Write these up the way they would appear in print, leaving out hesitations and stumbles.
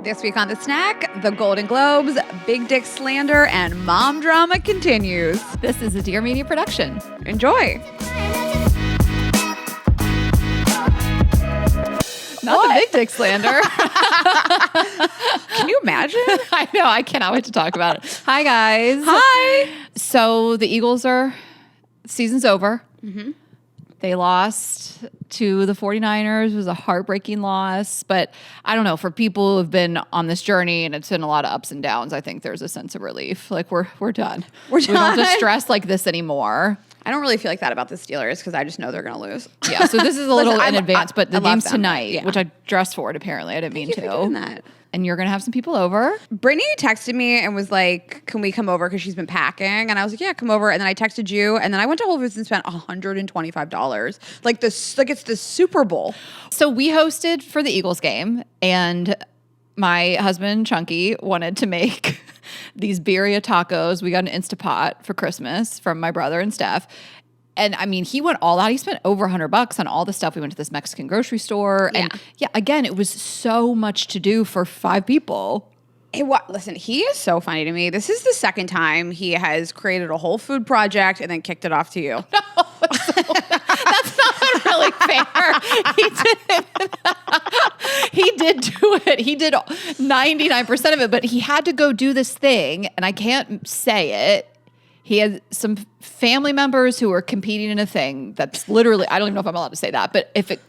This week on The Snack, the Golden Globes, Big Dick Slander, and Mom Drama continues. This is a Dear Media production. Enjoy. Not the Big Dick Slander. Can you imagine? I know. I cannot wait to talk about it. Hi, guys. Hi. So the Eagles season's over. Mm-hmm. They lost to the 49ers. It was a heartbreaking loss. But I don't know, for people who have been on this journey and it's been a lot of ups and downs, I think there's a sense of relief. Like we're done. We don't have to stress like this anymore. I don't really feel like that about the Steelers because I just know they're going to lose. Yeah, so this is a little in advance, but the game's tonight, which I dressed for it apparently. I didn't mean to. Thank you for doing that. And you're going to have some people over. Brittany texted me and was like, can we come over? Because she's been packing. And I was like, yeah, come over. And then I texted you. And then I went to Whole Foods and spent $125. Like it's the Super Bowl. So we hosted for the Eagles game. And my husband, Chunky, wanted to make these birria tacos. We got an Instapot for Christmas from my brother and Steph. And I mean, he went all out. He spent over $100 on all the stuff. We went to this Mexican grocery store. Yeah. And yeah, again, it was so much to do for 5 people. Listen, he is so funny to me. This is the second time he has created a whole food project and then kicked it off to you. That's not really fair. He did do it. He did 99% of it, but he had to go do this thing, and I can't say it. He had some family members who were competing in a thing that's literally, I don't even know if I'm allowed to say that, but if it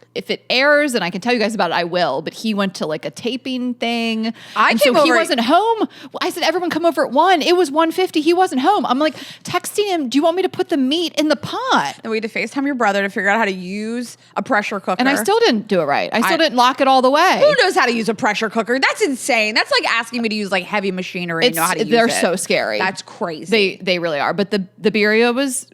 airs and I can tell you guys about it, I will. But he went to like a taping thing. He wasn't home. Well, I said, everyone come over at 1. It was 1:50. He wasn't home. I'm like texting him, do you want me to put the meat in the pot? And we had to FaceTime your brother to figure out how to use a pressure cooker. And I still didn't do it right. I still didn't lock it all the way. Who knows how to use a pressure cooker? That's insane. That's like asking me to use like heavy machinery and know how to use it. They're so scary. That's crazy. They really are. But the birria was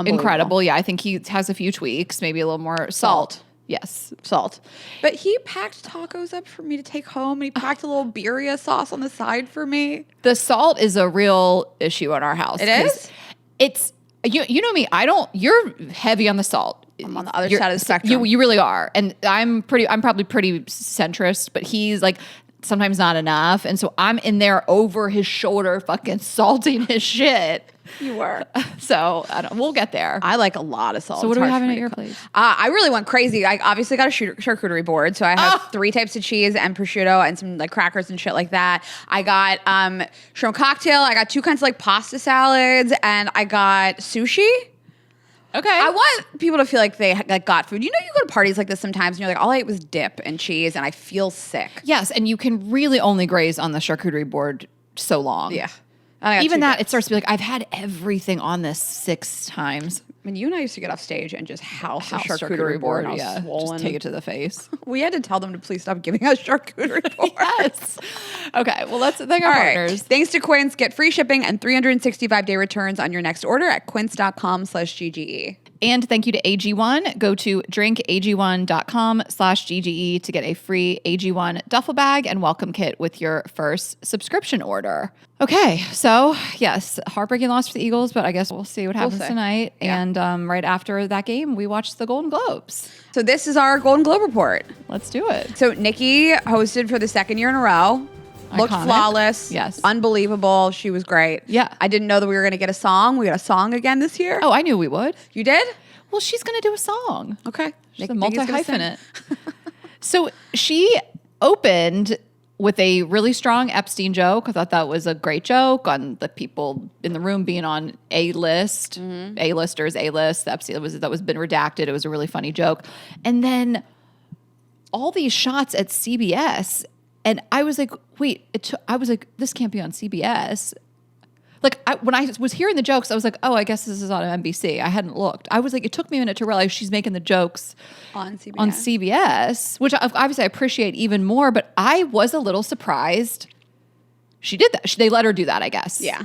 incredible. Yeah, I think he has a few tweaks, maybe a little more salt. Yes, salt. But he packed tacos up for me to take home, and he packed a little birria sauce on the side for me. The salt is a real issue in our house. It is? It's you know me. You're heavy on the salt. I'm on the other side of the spectrum. You really are. And I'm probably pretty centrist, but he's like sometimes not enough. And so I'm in there over his shoulder fucking salting his shit. You were. So we'll get there. I like a lot of salt. So what are we having at your place? I really went crazy. I obviously got a charcuterie board. So I have 3 types of cheese and prosciutto and some like crackers and shit like that. I got shrimp cocktail. I got 2 kinds of like pasta salads, and I got sushi. Okay. I want people to feel like they like got food. You know, you go to parties like this sometimes and you're like, all I ate was dip and cheese and I feel sick. Yes, and you can really only graze on the charcuterie board so long. Yeah. Even that, it starts to be like, I've had everything on this 6 times. I mean, you and I used to get off stage and just house a charcuterie board. Yeah, swollen. just take it to the face. We had to tell them to please stop giving us charcuterie boards. Yes. Okay, well, let's thank our partners. Right. Thanks to Quince. Get free shipping and 365-day returns on your next order at quince.com/GGE. And thank you to AG1. Go to drinkag1.com/GGE to get a free AG1 duffel bag and welcome kit with your first subscription order. Okay, so yes, heartbreaking loss for the Eagles, but I guess we'll see what happens tonight. Yeah. And right after that game, we watched the Golden Globes. So this is our Golden Globe report. Let's do it. So Nikki hosted for the 2nd year in a row. Looked flawless. Yes. Unbelievable. She was great. Yeah. I didn't know that we were going to get a song. We got a song again this year. Oh, I knew we would. You did? Well, she's going to do a song. Okay. She's a multi-hyphenate. So she opened with a really strong Epstein joke. I thought that was a great joke on the people in the room being on A-list, A-listers, A-list. Epstein that was been redacted. It was a really funny joke. And then all these shots at CBS. And I was like, wait, I was like, this can't be on CBS. Like, when I was hearing the jokes, I was like, oh, I guess this is on NBC. I hadn't looked. I was like, it took me a minute to realize she's making the jokes on CBS, which obviously I appreciate even more, but I was a little surprised she did that. They let her do that, I guess. Yeah.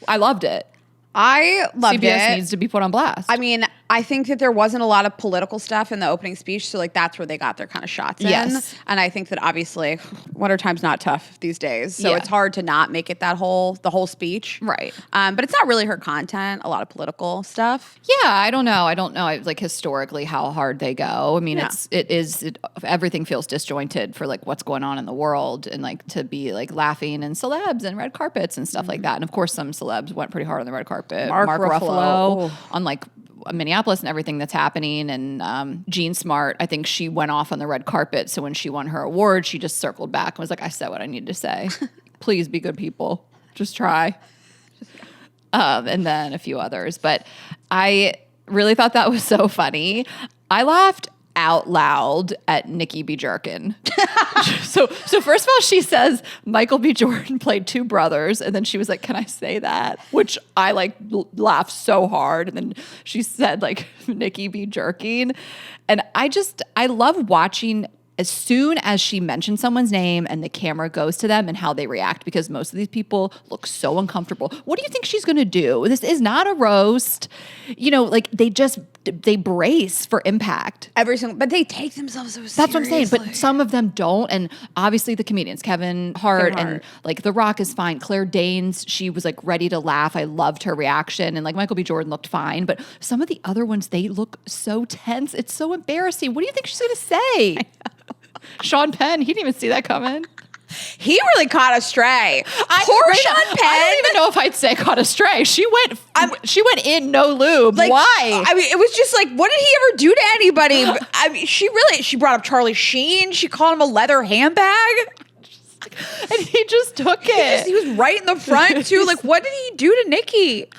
I loved it. I loved it. CBS needs to be put on blast. I mean, I think that there wasn't a lot of political stuff in the opening speech, so like that's where they got their kind of shots in. Yes. And I think that obviously winter time's not tough these days, so Yeah. it's hard to not make it the whole speech. Right. But it's not really her content. A lot of political stuff. Yeah, I don't know. Like historically how hard they go. I mean, Yeah. everything feels disjointed for like what's going on in the world, and like to be like laughing and celebs and red carpets and stuff like that. And of course, some celebs went pretty hard on the red carpet. Mark Ruffalo. On like Minneapolis and everything that's happening, and Jean Smart, I think she went off on the red carpet. So when she won her award, she just circled back and was like, "I said what I needed to say. Please be good people. Just try." And then a few others, but I really thought that was so funny. I laughed out loud at Nikki B. Jerkin. So first of all, she says Michael B. Jordan played two brothers, and then she was like, "Can I say that?" Which I like laughed so hard. And then she said like Nikki B. Jerking, and I love watching. As soon as she mentions someone's name and the camera goes to them and how they react, because most of these people look so uncomfortable. What do you think she's going to do? This is not a roast. You know, like they brace for impact. But they take themselves so seriously. That's what I'm saying. But some of them don't. And obviously the comedians, Kevin Hart and like The Rock is fine. Claire Danes, she was like ready to laugh. I loved her reaction. And like Michael B. Jordan looked fine. But some of the other ones, they look so tense. It's so embarrassing. What do you think she's going to say? Sean Penn, he didn't even see that coming. He really caught a stray. Poor Sean Penn. I don't even know if I'd say caught a stray. She went in no lube. Like, why? I mean, it was just like, what did he ever do to anybody? I mean, she brought up Charlie Sheen. She called him a leather handbag. And he just took it. He was right in the front too. Like, what did he do to Nikki?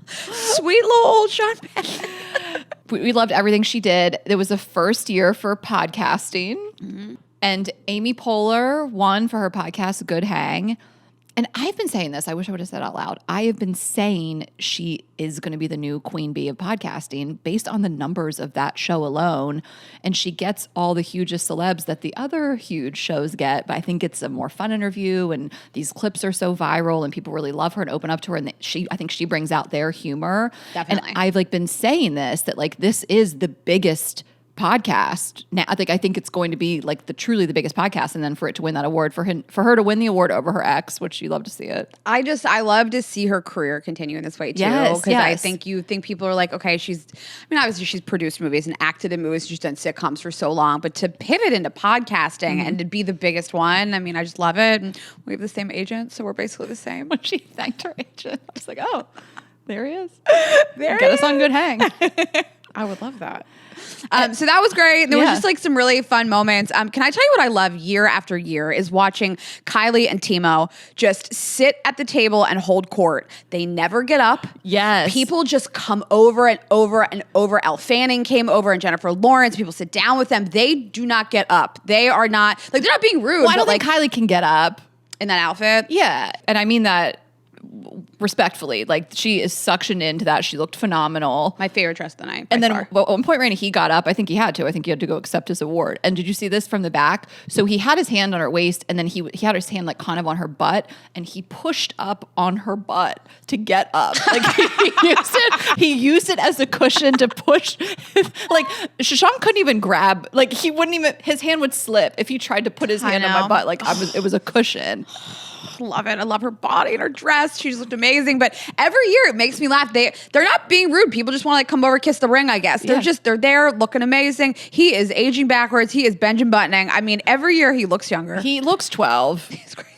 Sweet little old Sean Penn. We loved everything she did. It was the first year for podcasting. Mm-hmm. And Amy Poehler won for her podcast, Good Hang. And I've been saying this. I wish I would have said it out loud. I have been saying she is going to be the new queen bee of podcasting based on the numbers of that show alone. And she gets all the hugest celebs that the other huge shows get. But I think it's a more fun interview, and these clips are so viral, and people really love her and open up to her. And I think she brings out their humor. Definitely. And I've like been saying this, that like this is the biggest podcast now. I think it's going to be like truly the biggest podcast, and then for it to win that award, for her to win the award over her ex, which you love to see it. I love to see her career continue in this way too. Yes. I think people are like, okay, obviously she's produced movies and acted in movies, she's done sitcoms for so long, but to pivot into podcasting and to be the biggest one, I mean, I just love it. And we have the same agent, so we're basically the same. When she thanked her agent, I was like, oh, there he is. Get us on Good Hang. I would love that. So that was great. There was just like some really fun moments. Can I tell you what I love year after year is watching Kylie and Timo just sit at the table and hold court. They never get up. Yes. People just come over and over and over. Elle Fanning came over and Jennifer Lawrence. People sit down with them. They do not get up. They are not, like, they're not being rude. Well, I don't think Kylie can get up. In that outfit? Yeah. And I mean that respectfully. Like, she is suctioned into that. She looked phenomenal. My favorite dress of the night. And then at one point, Rainey, he got up. I think he had to. I think he had to go accept his award. And did you see this from the back? So he had his hand on her waist, and then he had his hand like kind of on her butt, and he pushed up on her butt to get up. Like he used it as a cushion to push. Like Shashank couldn't even grab. Like he wouldn't even. His hand would slip if he tried to put his hand on my butt. Like it was a cushion. Love it. I love her body and her dress. She just looked amazing. But every year it makes me laugh. They're not being rude. People just want to like come over, kiss the ring, I guess. They're there looking amazing. He is aging backwards. He is Benjamin Buttoning. I mean, every year he looks younger. He looks 12. He's crazy.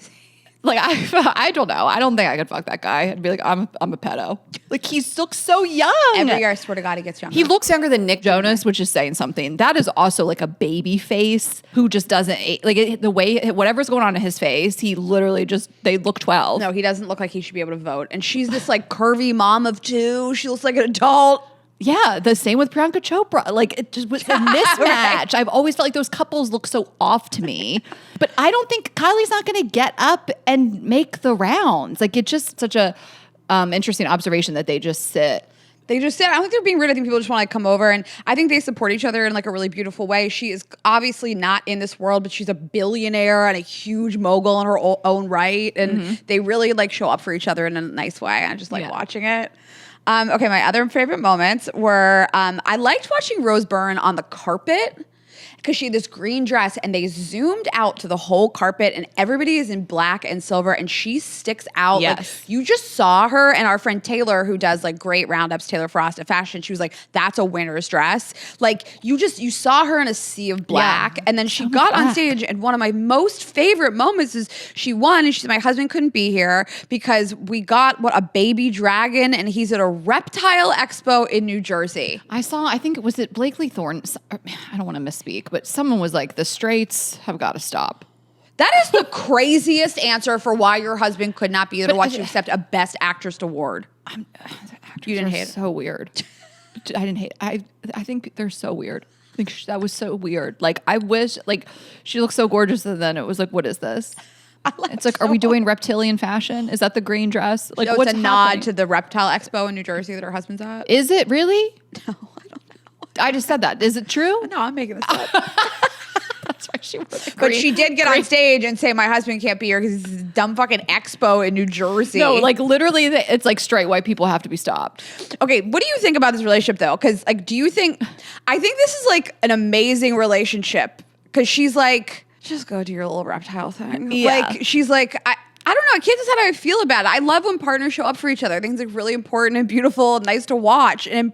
Like I don't know. I don't think I could fuck that guy. I'd be like, I'm a pedo. Like he looks so young. Every year, I swear to God, he gets younger. He looks younger than Nick Jonas, which is saying something. That is also like a baby face who just doesn't like the way whatever's going on in his face. He literally they look 12. No, he doesn't look like he should be able to vote. And she's this like curvy mom of two. She looks like an adult. Yeah, the same with Priyanka Chopra. Like it just was a mismatch. Right. I've always felt like those couples look so off to me. But I don't think Kylie's not going to get up and make the rounds. Like it's just such a interesting observation that they just sit. They just sit. I don't think they're being rude. I think people just want to like come over, and I think they support each other in like a really beautiful way. She is obviously not in this world, but she's a billionaire and a huge mogul in her own right, and they really like show up for each other in a nice way. I just like watching it. Okay, my other favorite moments were I liked watching Rose Byrne on the carpet because she had this green dress and they zoomed out to the whole carpet and everybody is in black and silver and she sticks out. Yes. Like you just saw her, and our friend Taylor, who does like great roundups, Taylor Frost at Fashion, she was like, that's a winner's dress. Like you saw her in a sea of black. And then she got on stage, and one of my most favorite moments is she won and she said, my husband couldn't be here because we got a baby dragon and he's at a reptile expo in New Jersey. I think it was at Blakely Thorne. I don't want to misspeak, but someone was like, the straights have got to stop. That is the craziest answer for why your husband could not be there to watch you accept a Best Actress award. You didn't hate it. So weird. I didn't hate it. I think they're so weird. I think that was so weird. Like I wish, like she looks so gorgeous, and then it was like, what is this? It's like, are we doing reptilian fashion? Is that the green dress? Like, No, what's it's a happening? nod to the reptile expo in New Jersey that her husband's at. Is it really? No, I don't know. I just said that. Is it true? No, I'm making this up. That's why she wore the But green- she did get on stage and say, my husband can't be here because it's this dumb fucking expo in New Jersey. No, like literally, it's like straight white people have to be stopped. Okay, what do you think about this relationship though? Because like, I think this is like an amazing relationship because she's like, just go do your little reptile thing. Yeah. Like, she's like, I don't know. I can't decide how I feel about it. I love when partners show up for each other. I think it's like really important and beautiful and nice to watch. And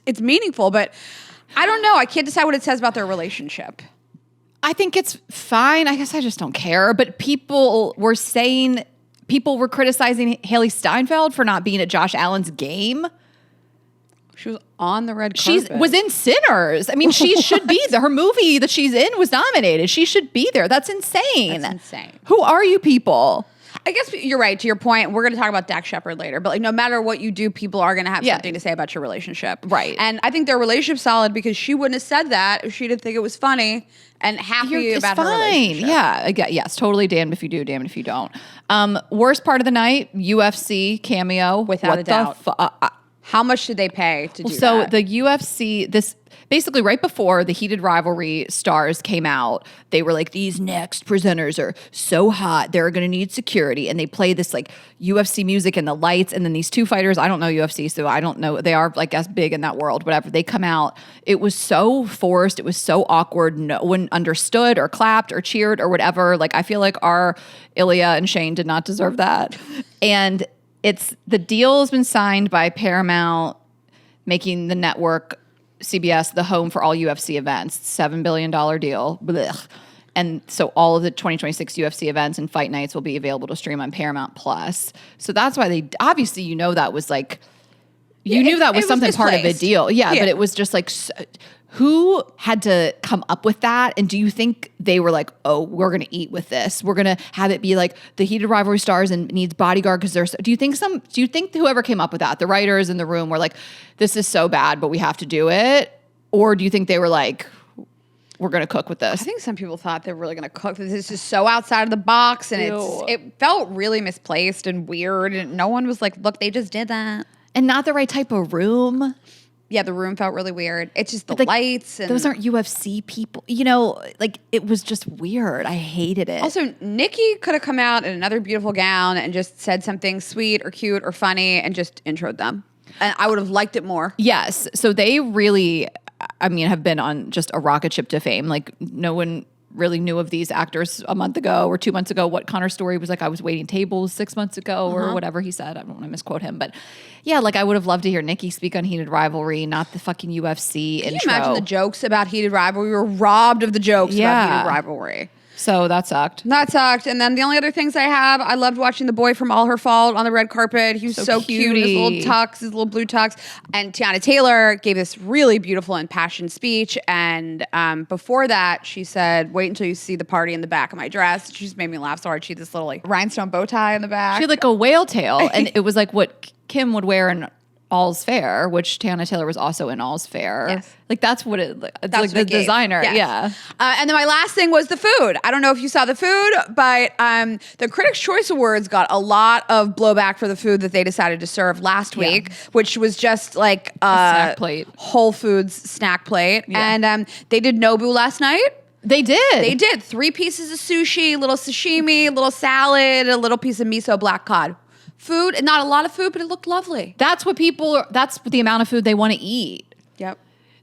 it's meaningful, but I don't know. I can't decide what it says about their relationship. I think it's fine. I guess I just don't care. But people were criticizing Haley Steinfeld for not being at Josh Allen's game. She was on the red She carpet. was in Sinners. I mean, she should be there. Her movie that she's in was nominated. She should be there. That's insane. That's insane. Who are you people? I guess you're right. To your point, we're going to talk about Dax Shepard later, but like no matter what you do, people are going to have something to say about your relationship. Right. And I think their relationship's solid because she wouldn't have said that if she didn't think it was funny and happy about her relationship. Yeah. Yes. Totally. Damned if you do, damned if you don't. Worst part of the night, UFC cameo. Without a doubt. How much did they pay to do that? So the UFC, this basically right before the Heated Rivalry stars came out, they were like, these next presenters are so hot, they're going to need security. And they play this like UFC music and the lights. And then these two fighters, I don't know UFC, so I don't know. They are like as big in that world, whatever. They come out. It was so forced. It was so awkward. No one understood or clapped or cheered or whatever. Like I feel like our Ilya and Shane did not deserve that. And the deal has been signed by Paramount, making the network CBS the home for all UFC events. $7 billion deal. Blech. And so all of the 2026 UFC events and fight nights will be available to stream on Paramount Plus. So that's why they obviously that was like that was something part of the deal. Yeah, but it was just like who had to come up with that? And do you think they were like, oh, we're going to eat with this. We're going to have it be like the Heated Rivalry stars and needs bodyguard because there's. Do you think whoever came up with that, the writers in the room were like, this is so bad, but we have to do it? Or do you think they were like, we're going to cook with this? I think some people thought they were really going to cook. This is so outside of the box, and it felt really misplaced and weird. And no one was like, look, they just did that. And not the right type of room. Yeah, the room felt really weird. It's just the like, lights. And those aren't UFC people. Like it was just weird. I hated it. Also, Nikki could have come out in another beautiful gown and just said something sweet or cute or funny and just introed them. And I would have liked it more. Yes. So they really, have been on just a rocket ship to fame. Like no one really knew of these actors a month ago or 2 months ago. What Connor's story was like, I was waiting tables 6 months ago or whatever he said. I don't want to misquote him, but yeah, like I would have loved to hear Nikki speak on Heated Rivalry, not the fucking UFC intro. Can you imagine the jokes about Heated Rivalry? We were robbed of the jokes about Heated Rivalry. So that sucked. And then the only other things I have, I loved watching the boy from All Her Fault on the red carpet. He was so cute. His little tux, his little blue tux. And Tiana Taylor gave this really beautiful and impassioned speech. And before that, she said, wait until you see the party in the back of my dress. She just made me laugh so hard. She had this little like rhinestone bow tie in the back. She had like a whale tail. And it was like what Kim would wear in All's Fair, which Tiana Taylor was also in All's Fair. Yes. Like that's like the designer. Yes. Yeah. And then my last thing was the food. I don't know if you saw the food, but the Critics' Choice Awards got a lot of blowback for the food that they decided to serve last week, which was just like a snack plate. Whole Foods snack plate. Yeah. And they did Nobu last night. They did. 3 pieces of sushi, little sashimi, little salad, a little piece of miso black cod. food, and not a lot of food, but it looked lovely. That's the amount of food they want to eat. Yep.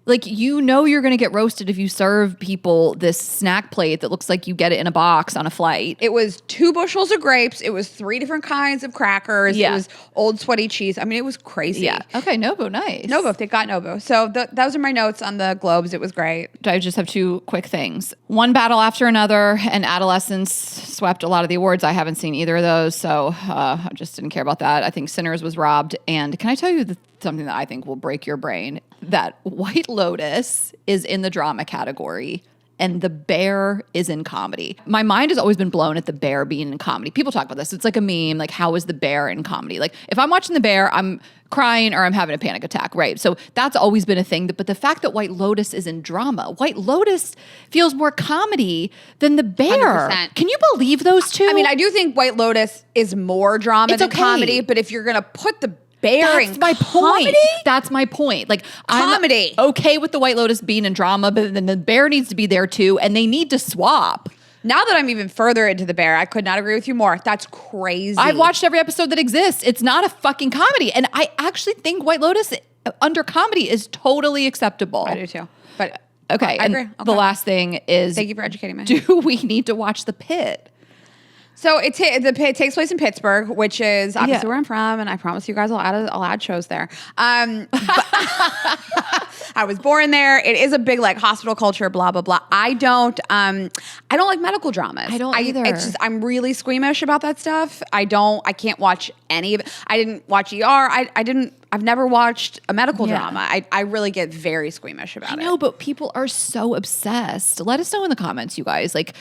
Like, you know, you're going to get roasted if you serve people this snack plate that looks like you get it in a box on a flight. It was 2 bushels of grapes. It was 3 different kinds of crackers. Yeah. It was old sweaty cheese. I mean, it was crazy. Yeah. Okay. Nobu. Nice. Nobu. They got Nobu. So those are my notes on the Globes. It was great. I just have 2 quick things. One battle after another, and Adolescence swept a lot of the awards. I haven't seen either of those, so I just didn't care about that. I think Sinners was robbed. And can I tell you something that I think will break your brain? That White Lotus is in the drama category and The Bear is in comedy. My mind has always been blown at The Bear being in comedy. People talk about this. It's like a meme, like, how is The Bear in comedy? Like, if I'm watching The Bear, I'm crying or I'm having a panic attack, right? So that's always been a thing. But the fact that White Lotus is in drama, White Lotus feels more comedy than The Bear. 100%. Can you believe those two? I mean, I do think White Lotus is more drama than okay. comedy, but if you're going to put The Bear in That's my comedy? point. That's my point. Like, Comedy. I'm okay with the White Lotus being in drama, but then The Bear needs to be there too, and they need to swap. Now that I'm even further into The Bear, I could not agree with you more. That's crazy. I've watched every episode that exists. It's not a fucking comedy. And I actually think White Lotus under comedy is totally acceptable. I do too. But okay. I agree. And the last thing is, thank you for educating me. Do we need to watch The Pit? So the Pit takes place in Pittsburgh, which is obviously Yeah. where I'm from, and I promise you guys I'll add shows there. But I was born there. It is a big like hospital culture, blah blah blah. I don't like medical dramas. I don't either. It's just I'm really squeamish about that stuff. I can't watch any of it. I didn't watch ER. I've never watched a medical drama. I really get very squeamish about it. I know, but people are so obsessed. Let us know in the comments, you guys. Like,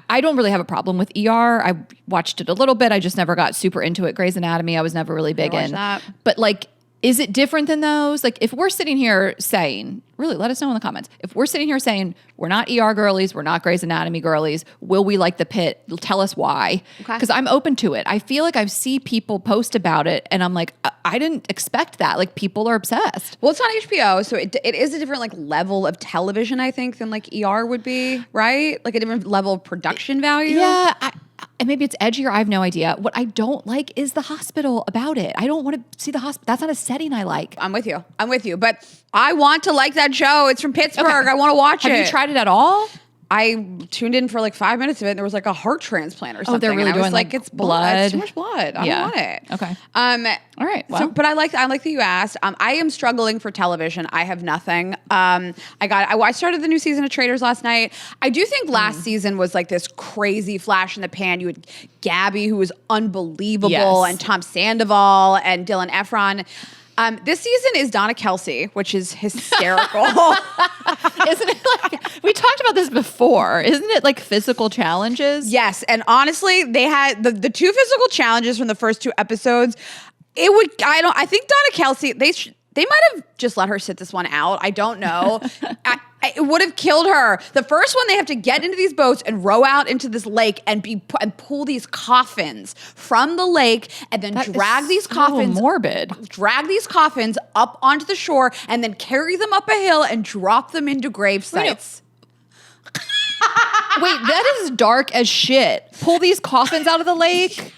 I don't really have a problem with ER. I watched it a little bit. I just never got super into it. Grey's Anatomy, I was never really big in. That. But like, is it different than those? Like, if we're sitting here saying, really, let us know in the comments. If we're sitting here saying, we're not ER girlies, we're not Grey's Anatomy girlies, will we like The Pit? Tell us why. Because I'm open to it. I feel like I see people post about it, and I'm like, I didn't expect that. Like, people are obsessed. Well, it's on HBO, so it is a different like level of television, I think, than like ER would be, right? Like a different level of production value. Yeah, and maybe it's edgier. I have no idea. What I don't like is the hospital about it. I don't want to see the hospital. That's not a setting I like. I'm with you. But I want to like that show. It's from Pittsburgh. Okay. I want to watch it. Have you tried it at all? I tuned in for like 5 minutes of it, and there was like a heart transplant or something. they're really and I was doing, like, like, it's blood. It's too blood? much blood. I Yeah. don't want it. Okay. All right. Well. So, but I like that you asked. I am struggling for television. I have nothing. I started the new season of Traitors last night. I do think last season was like this crazy flash in the pan. You had Gabby, who was unbelievable, Yes. and Tom Sandoval and Dylan Efron. This season is Donna Kelsey, which is hysterical. Isn't it like, we talked about this before, isn't it like physical challenges? Yes, and honestly, they had the 2 physical challenges from the first 2 episodes. I think Donna Kelsey, they might have just let her sit this one out. I don't know. It would have killed her. The first one, they have to get into these boats and row out into this lake and pull these coffins from the lake, and then drag these coffins up onto the shore, and then carry them up a hill and drop them into grave sites. Wait, that is dark as shit. Pull these coffins out of the lake?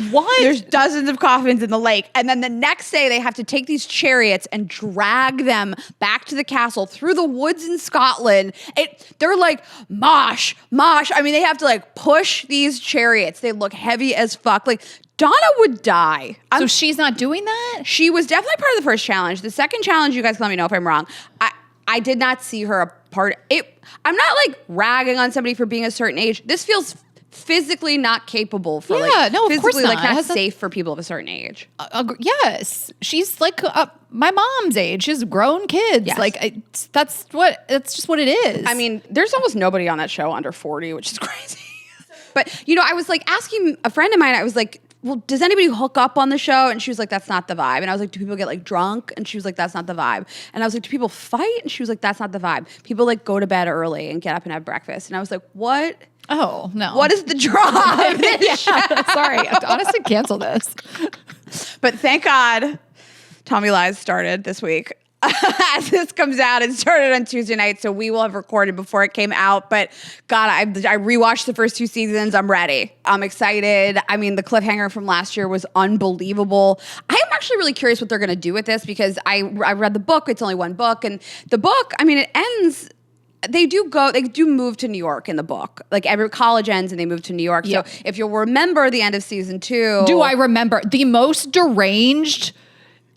What? There's dozens of coffins in the lake. And then the next day, they have to take these chariots and drag them back to the castle through the woods in Scotland. They're like, mosh. I mean, they have to like push these chariots. They look heavy as fuck. Like, Donna would die. So she's not doing that? She was definitely part of the first challenge. The second challenge, you guys can let me know if I'm wrong. I did not see her a part. I'm not like ragging on somebody for being a certain age. This feels physically not capable for no, of physically course like not. not safe for people of a certain age. Yes, she's like my mom's age. She's grown kids. Yes. Like that's just what it is. I mean, there's almost nobody on that show under 40, which is crazy. But I was like asking a friend of mine. I was like, well, does anybody hook up on the show? And she was like, that's not the vibe. And I was like, do people get like drunk? And she was like, that's not the vibe. And I was like, do people fight? And she was like, that's not the vibe. People like go to bed early and get up and have breakfast. And I was like, what? Oh, no. What is the drive? Sorry. Honestly, cancel this. But thank God Tommy Lies started this week. as this comes out. It started on Tuesday night, so we will have recorded before it came out. But God, I rewatched the first 2 seasons. I'm ready. I'm excited. I mean, the cliffhanger from last year was unbelievable. I am actually really curious what they're going to do with this because I read the book. It's only one book, and the book, I mean, it ends. They do move to New York in the book. Like every college ends and they move to New York. Yep. So if you'll remember the end of season 2. Do I remember the most deranged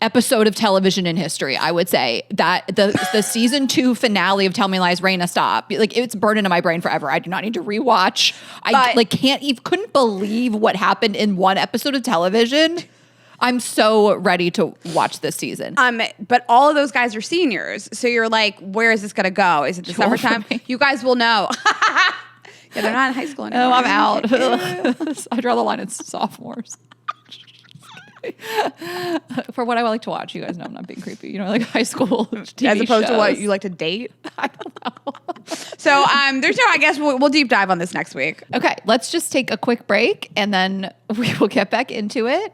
episode of television in history? I would say that the season 2 finale of Tell Me Lies, Raina, Stop. Like it's burned into my brain forever. I do not need to rewatch. Couldn't believe what happened in one episode of television. I'm so ready to watch this season. But all of those guys are seniors. So you're like, where is this going to go? Is it the summertime? You guys will know. Yeah, they're not in high school anymore. Oh, I'm out. I draw the line at sophomores. For what I like to watch, you guys know I'm not being creepy. You know, like high school TV as opposed shows. to what you like to date. I don't know. So there's no. I guess we'll deep dive on this next week. Okay, let's just take a quick break and then we will get back into it.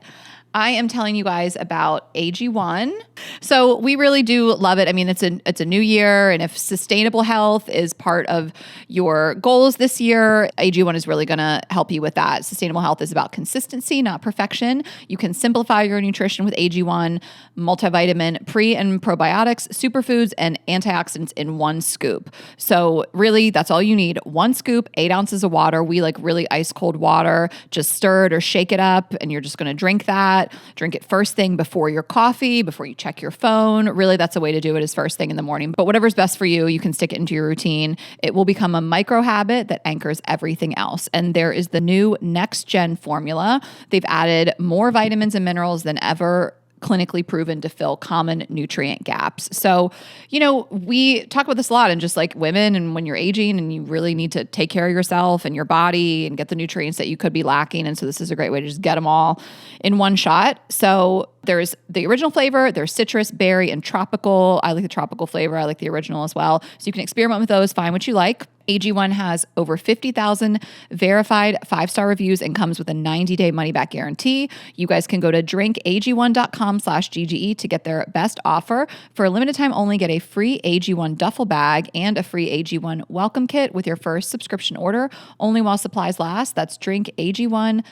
I am telling you guys about AG1. So we really do love it. I mean, it's a new year, and if sustainable health is part of your goals this year, AG1 is really going to help you with that. Sustainable health is about consistency, not perfection. You can simplify your nutrition with AG1, multivitamin, pre and probiotics, superfoods, and antioxidants in one scoop. So really, that's all you need. 1 scoop, 8 ounces of water. We like really ice cold water. Just stir it or shake it up, and you're just going to drink that. Drink it first thing before your coffee, before you check your phone. Really, that's a way to do it, is first thing in the morning. But whatever's best for you, you can stick it into your routine. It will become a micro habit that anchors everything else. And there is the new next gen formula. They've added more vitamins and minerals than ever clinically proven to fill common nutrient gaps. So, you know, we talk about this a lot, and just like women, and when you're aging and you really need to take care of yourself and your body and get the nutrients that you could be lacking. And so this is a great way to just get them all in one shot. So there's the original flavor, there's citrus, berry, and tropical. I like the tropical flavor. I like the original as well. So you can experiment with those, find what you like. AG1 has over 50,000 verified 5-star reviews and comes with a 90-day money-back guarantee. You guys can go to drinkag1.com/GGE to get their best offer. For a limited time only, get a free AG1 duffel bag and a free AG1 welcome kit with your first subscription order, only while supplies last. That's drinkag1.com/GGE,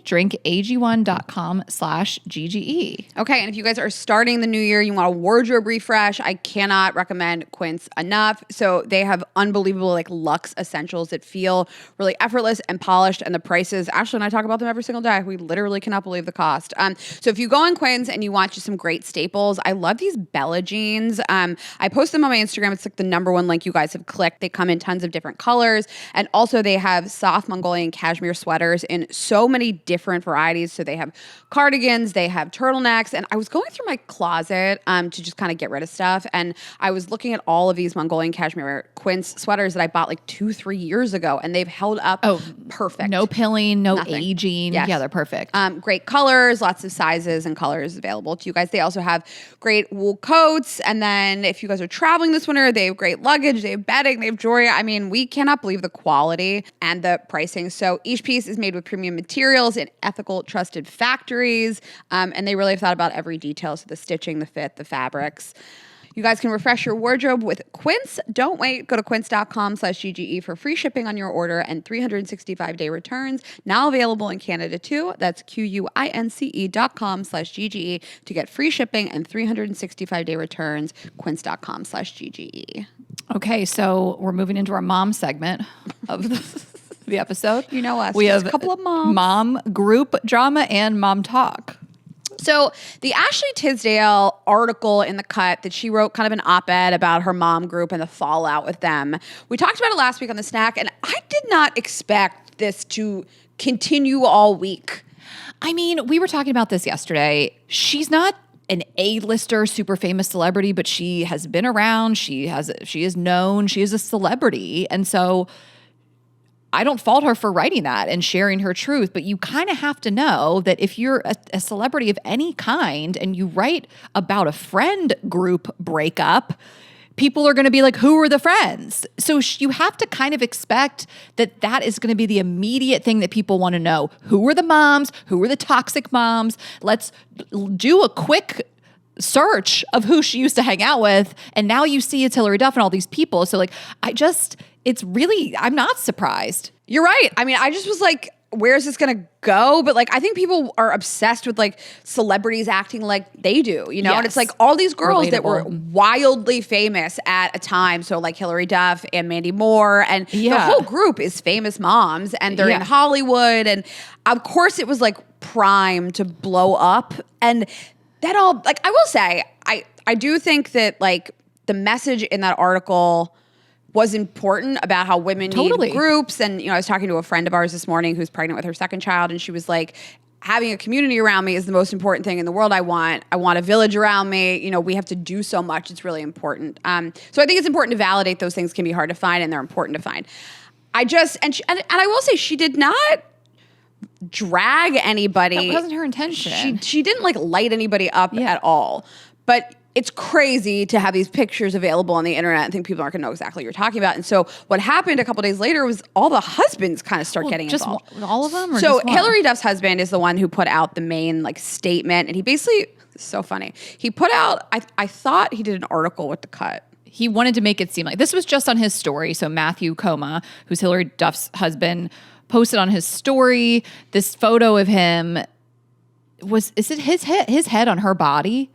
drinkag1.com/GGE. Okay, and if you guys are starting the new year, you want a wardrobe refresh, I cannot recommend Quince enough. So they have unbelievable like luxe essentials that feel really effortless and polished, and the prices, Ashley and I talk about them every single day. We literally cannot believe the cost. So if you go on Quince and you want just some great staples, I love these Bella jeans. I post them on my Instagram. It's like the #1 link you guys have clicked. They come in tons of different colors, and also they have soft Mongolian cashmere sweaters in so many different varieties. So they have cardigans, they have turtlenecks, and I was going through my closet to just kind of get rid of stuff, and I was looking at all of these Mongolian cashmere Quince sweaters that I bought like 2-3 years ago, and they've held up perfect. No pilling, Nothing. aging. Yes. Yeah, they're perfect. Great colors, lots of sizes and colors available to you guys. They also have great wool coats, and then if you guys are traveling this winter, they have great luggage, they have bedding, they have jewelry. I mean, we cannot believe the quality and the pricing. So each piece is made with premium materials in ethical, trusted factories, and they really have thought about every detail, so the stitching, the fit, the fabrics. You guys can refresh your wardrobe with Quince. Don't wait. Go to quince.com/GGE for free shipping on your order and 365-day returns. Now available in Canada too. That's QUINCE.com/GGE to get free shipping and 365-day returns. Quince.com/GGE. Okay, so we're moving into our mom segment of the episode. You know us. We Just have a couple of moms. Mom group drama and mom talk. So the Ashley Tisdale article in The Cut that she wrote, kind of an op-ed about her mom group and the fallout with them. We talked about it last week on The Snack, and I did not expect this to continue all week. I mean, we were talking about this yesterday. She's not an A-lister, super famous celebrity, but she has been around. She is known. She is a celebrity. And so I don't fault her for writing that and sharing her truth, but you kind of have to know that if you're a celebrity of any kind and you write about a friend group breakup, people are going to be like, who are the friends? So you have to kind of expect that that is going to be the immediate thing that people want to know. Who are the moms? Who are the toxic moms? Let's do a quick search of who she used to hang out with. And now you see it's Hillary Duff and all these people. So like, I'm not surprised. You're right. I mean, I just was like, where is this going to go? But like, I think people are obsessed with like celebrities acting like they do, you know? Yes. And it's like all these girls that were Relatable. wildly famous at a time. So like Hillary Duff and Mandy Moore and the Yeah. whole group is famous moms and they're in Yeah. Hollywood. And of course it was like prime to blow up. And that all, like, I will say, I do think that like the message in that article was important about how women Totally. need groups. And, you know, I was talking to a friend of ours this morning who's pregnant with her second child. And she was like, having a community around me is the most important thing in the world. I want a village around me. You know, we have to do so much. It's really important. So I think it's important to validate those things can be hard to find and they're important to find. And I will say she did not drag anybody. That wasn't her intention. She didn't like light anybody up at all. But it's crazy to have these pictures available on the internet and think people aren't going to know exactly what you're talking about. And so what happened a couple days later was all the husbands kind of start getting involved. All of them? Or So just one? Hillary Duff's husband is the one who put out the main like statement. And he basically, it's so funny. He put out, I thought he did an article with the cut. He wanted to make it seem like this was just on his story. So Matthew Coma, who's Hillary Duff's husband, posted on his story this photo of him. Is it his head on her body?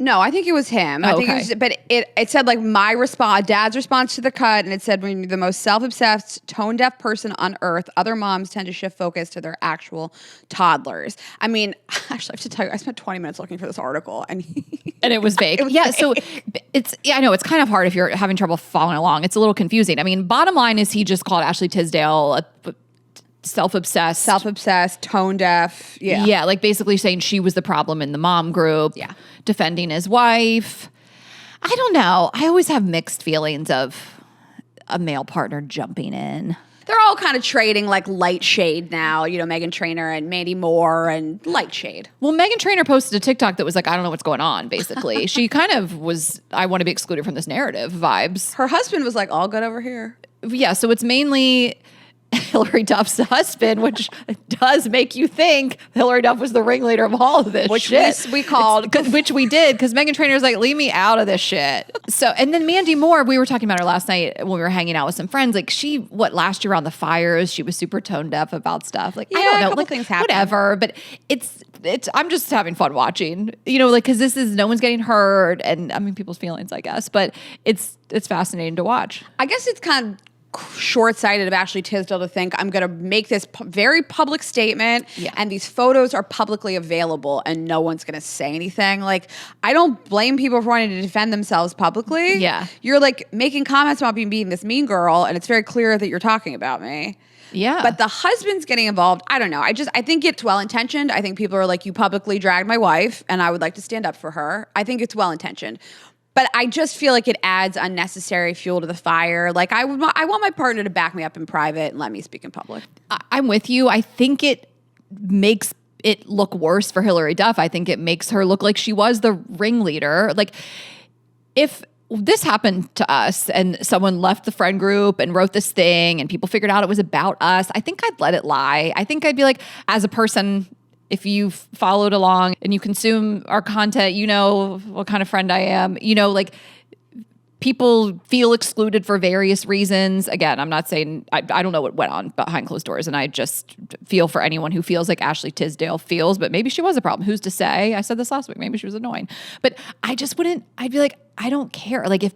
No, I think it was him. I think it was, but it said like my response, dad's response to the cut, and it said when you're the most self-obsessed, tone-deaf person on earth, other moms tend to shift focus to their actual toddlers. I mean, actually, I have to tell you, I spent 20 minutes looking for this article, and it was vague. So I know it's kind of hard if you're having trouble following along. It's a little confusing. I mean, bottom line is he just called Ashley Tisdale a self-obsessed, tone-deaf. Yeah, like basically saying she was the problem in the mom group. Yeah. Defending his wife. I don't know. I always have mixed feelings of a male partner jumping in. They're all kind of trading like light shade now, you know, Meghan Trainor and Mandy Moore and light shade. Well, Meghan Trainor posted a TikTok that was like, I don't know what's going on, basically. She kind of was, I want to be excluded from this narrative vibes. Her husband was like, all good over here. Yeah, so it's mainly Hillary Duff's husband, which does make you think Hillary Duff was the ringleader of all of this shit. We called. Which we did, because Meghan Trainor's like, leave me out of this shit. So, and then Mandy Moore, we were talking about her last night when we were hanging out with some friends. Like last year on the fires, she was super tone deaf about stuff. Like, I don't know, like things happen. Whatever. But it's, I'm just having fun watching, you know, like, cause no one's getting hurt and I mean, people's feelings, I guess, but it's fascinating to watch. I guess it's kind of short-sighted of Ashley Tisdale to think I'm going to make this very public statement and these photos are publicly available and no one's going to say anything. Like, I don't blame people for wanting to defend themselves publicly. Yeah. You're like making comments about me being this mean girl and it's very clear that you're talking about me. Yeah. But the husband's getting involved. I don't know. I think it's well-intentioned. I think people are like, you publicly dragged my wife and I would like to stand up for her. I think it's well-intentioned. But I just feel like it adds unnecessary fuel to the fire. Like I want my partner to back me up in private and let me speak in public. I'm with you. I think it makes it look worse for Hillary Duff. I think it makes her look like she was the ringleader. Like if this happened to us and someone left the friend group and wrote this thing and people figured out it was about us, I think I'd let it lie. I think I'd be like, as a person, if you've followed along and you consume our content, you know what kind of friend I am. You know, like people feel excluded for various reasons. Again, I'm not saying, I don't know what went on behind closed doors. And I just feel for anyone who feels like Ashley Tisdale feels, but maybe she was a problem. Who's to say? I said this last week. Maybe she was annoying. But I just wouldn't, I'd be like, I don't care. Like if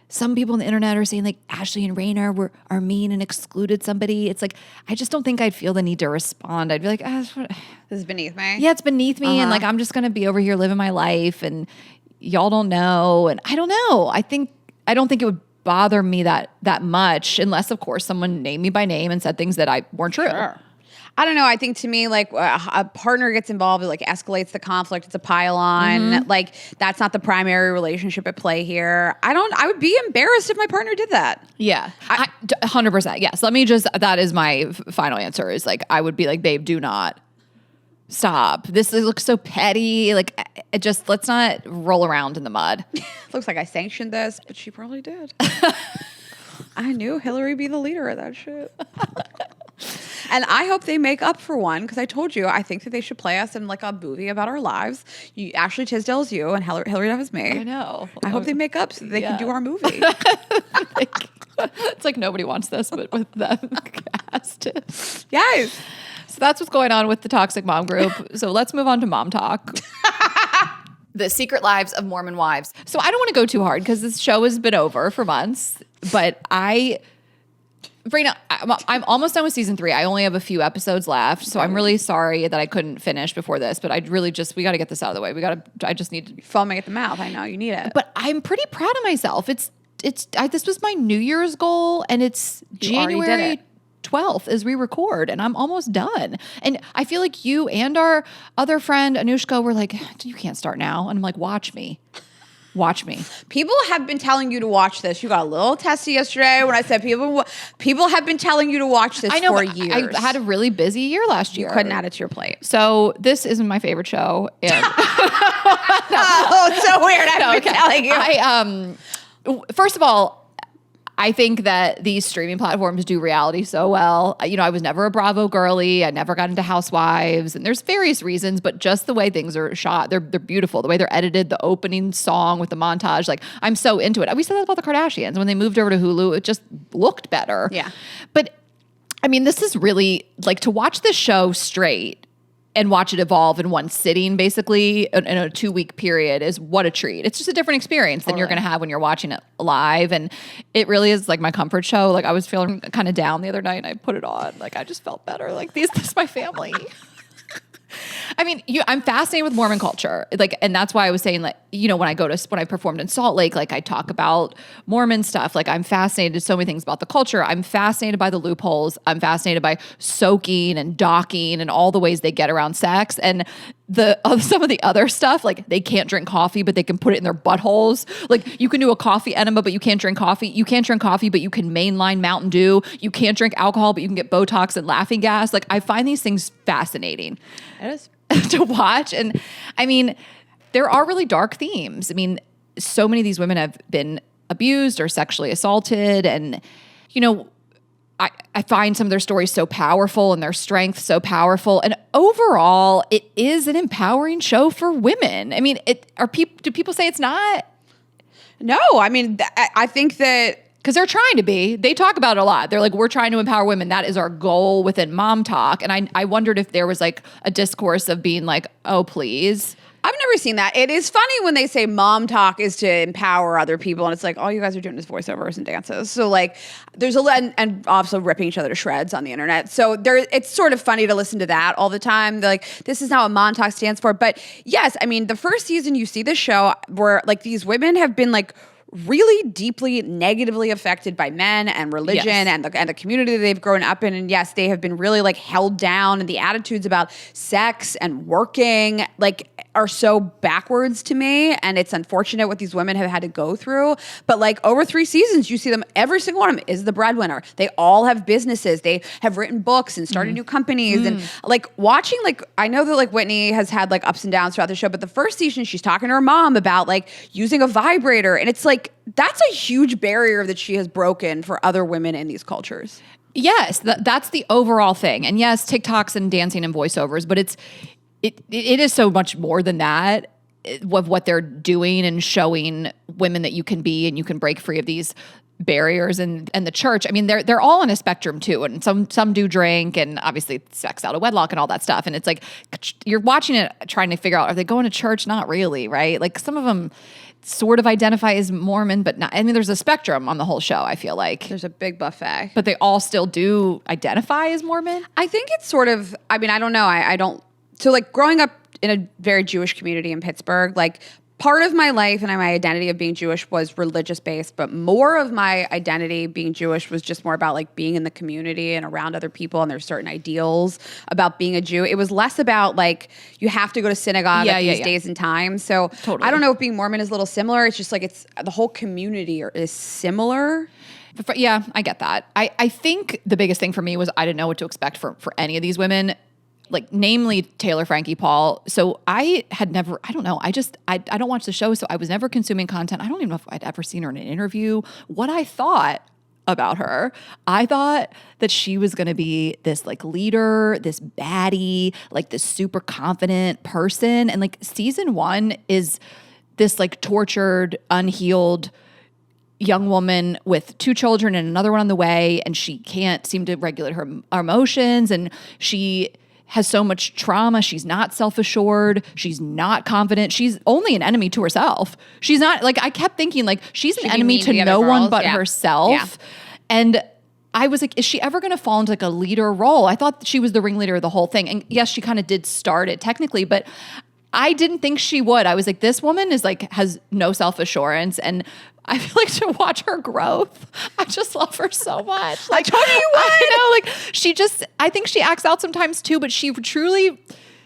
some people on the internet are saying like Ashley and Rainer are mean and excluded somebody. It's like, I just don't think I'd feel the need to respond. I'd be like, this is beneath me. Yeah, it's beneath me. And like, I'm just going to be over here living my life and y'all don't know. And I don't know. I don't think it would bother me that much unless of course someone named me by name and said things that weren't true. Sure. I don't know. I think to me, like a partner gets involved, it like escalates the conflict. It's a pile on. Mm-hmm. Like that's not the primary relationship at play here. I would be embarrassed if my partner did that. Yeah, 100%. Yes. That is my final answer is like, I would be like, babe, do not stop. This looks so petty. Like let's not roll around in the mud. Looks like I sanctioned this, but she probably did. I knew Hillary be the leader of that shit. And I hope they make up for one, because I told you I think that they should play us in like a movie about our lives. Ashley Tisdale is you and Hillary Duff is me. I know. I hope they make up so they can do our movie. It's like nobody wants this, but with them cast. Yes. So that's what's going on with the toxic mom group. So let's move on to mom talk. The Secret Lives of Mormon Wives. So I don't want to go too hard because this show has been over for months, but Brina, I'm almost done with season 3. I only have a few episodes left, so I'm really sorry that I couldn't finish before this, but we got to get this out of the way. I just need to foaming at the mouth. I know you need it. But I'm pretty proud of myself. This was my New Year's goal, and it's January 12th as we record, and I'm almost done. And I feel like you and our other friend Anushka were like, you can't start now. And I'm like, watch me. People have been telling you to watch this. You got a little testy yesterday when I said people have been telling you to watch this for years. I had a really busy year last year. You couldn't add it to your plate. So this isn't my favorite show. And oh, it's so weird. I've been telling you. First of all, I think that these streaming platforms do reality so well. I was never a Bravo girly. I never got into Housewives, and there's various reasons, but just the way things are shot, they're beautiful. The way they're edited, the opening song with the montage, like I'm so into it. We said that about the Kardashians. When they moved over to Hulu, it just looked better. Yeah. But I mean, this is really like to watch this show straight and watch it evolve in one sitting, basically, in a 2-week period is what a treat. It's just a different experience than you're going to have when you're watching it live. And it really is like my comfort show. Like I was feeling kind of down the other night and I put it on. Like I just felt better. Like this is my family. I mean, I'm fascinated with Mormon culture. Like, and that's why I was saying, like, when I performed in Salt Lake, like I talk about Mormon stuff. Like I'm fascinated so many things about the culture. I'm fascinated by the loopholes. I'm fascinated by soaking and docking and all the ways they get around sex. And some of the other stuff, like they can't drink coffee, but they can put it in their buttholes. Like you can do a coffee enema, but you can't drink coffee. You can't drink coffee, but you can mainline Mountain Dew. You can't drink alcohol, but you can get Botox and laughing gas. Like I find these things fascinating. It is. To watch. And I mean, there are really dark themes. I mean, so many of these women have been abused or sexually assaulted. And, I find some of their stories so powerful and their strength so powerful. And overall, it is an empowering show for women. I mean, do people say it's not? No, I mean, I think that because they're trying to be. They talk about it a lot. They're like, we're trying to empower women. That is our goal within Mom Talk. And I wondered if there was like a discourse of being like, oh, please. I've never seen that. It is funny when they say Mom Talk is to empower other people, and it's like all you guys are doing is voiceovers and dances. So like, there's and also ripping each other to shreds on the internet. So it's sort of funny to listen to that all the time. They're like, this is not what Mom Talk stands for. But yes, I mean, the first season you see this show where like these women have been like really deeply negatively affected by men and religion and the community that they've grown up in. And yes, they have been really like held down, and the attitudes about sex and working like are so backwards to me. And it's unfortunate what these women have had to go through. But like over 3 seasons, you see them, every single one of them is the breadwinner. They all have businesses. They have written books and started new companies. And like watching, like, I know that like Whitney has had like ups and downs throughout the show, but the first season she's talking to her mom about like using a vibrator. And it's like, that's a huge barrier that she has broken for other women in these cultures. Yes, that's the overall thing. And yes, TikToks and dancing and voiceovers, but it is so much more than that, of what they're doing and showing women that you can be and you can break free of these barriers. And the church, I mean, they're all on a spectrum too. And some do drink and obviously sex out of wedlock and all that stuff. And it's like, you're watching it trying to figure out, are they going to church? Not really, right? Like some of them sort of identify as Mormon, but not. I mean, there's a spectrum on the whole show, I feel like. There's a big buffet. But they all still do identify as Mormon? I think it's sort of, I mean, I don't know. I don't, so like growing up in a very Jewish community in Pittsburgh, like part of my life and my identity of being Jewish was religious based, but more of my identity being Jewish was just more about like being in the community and around other people, and there's certain ideals about being a Jew. It was less about like you have to go to synagogue at these days and times. So totally. I don't know if being Mormon is a little similar. It's just like it's the whole community is similar. Yeah, I get that. I think the biggest thing for me was I didn't know what to expect for any of these women. Like namely Taylor, Frankie, Paul. So I had never, I don't know. I don't watch the show. So I was never consuming content. I don't even know if I'd ever seen her in an interview. What I thought about her. I thought that she was going to be this like leader, this baddie, like this super confident person. And like season 1 is this like tortured, unhealed young woman with 2 children and another one on the way. And she can't seem to regulate her emotions. And she has so much trauma. She's not self-assured. She's not confident. She's only an enemy to herself. She's not like, I kept thinking like she's an enemy to no one but herself. Yeah. And I was like, is she ever going to fall into like a leader role? I thought she was the ringleader of the whole thing. And yes, she kind of did start it technically, but I didn't think she would. I was like, this woman is like, has no self-assurance. And I feel like to watch her growth, I just love her so much. Like, I told you what. I know, like she just, I think she acts out sometimes too, but she truly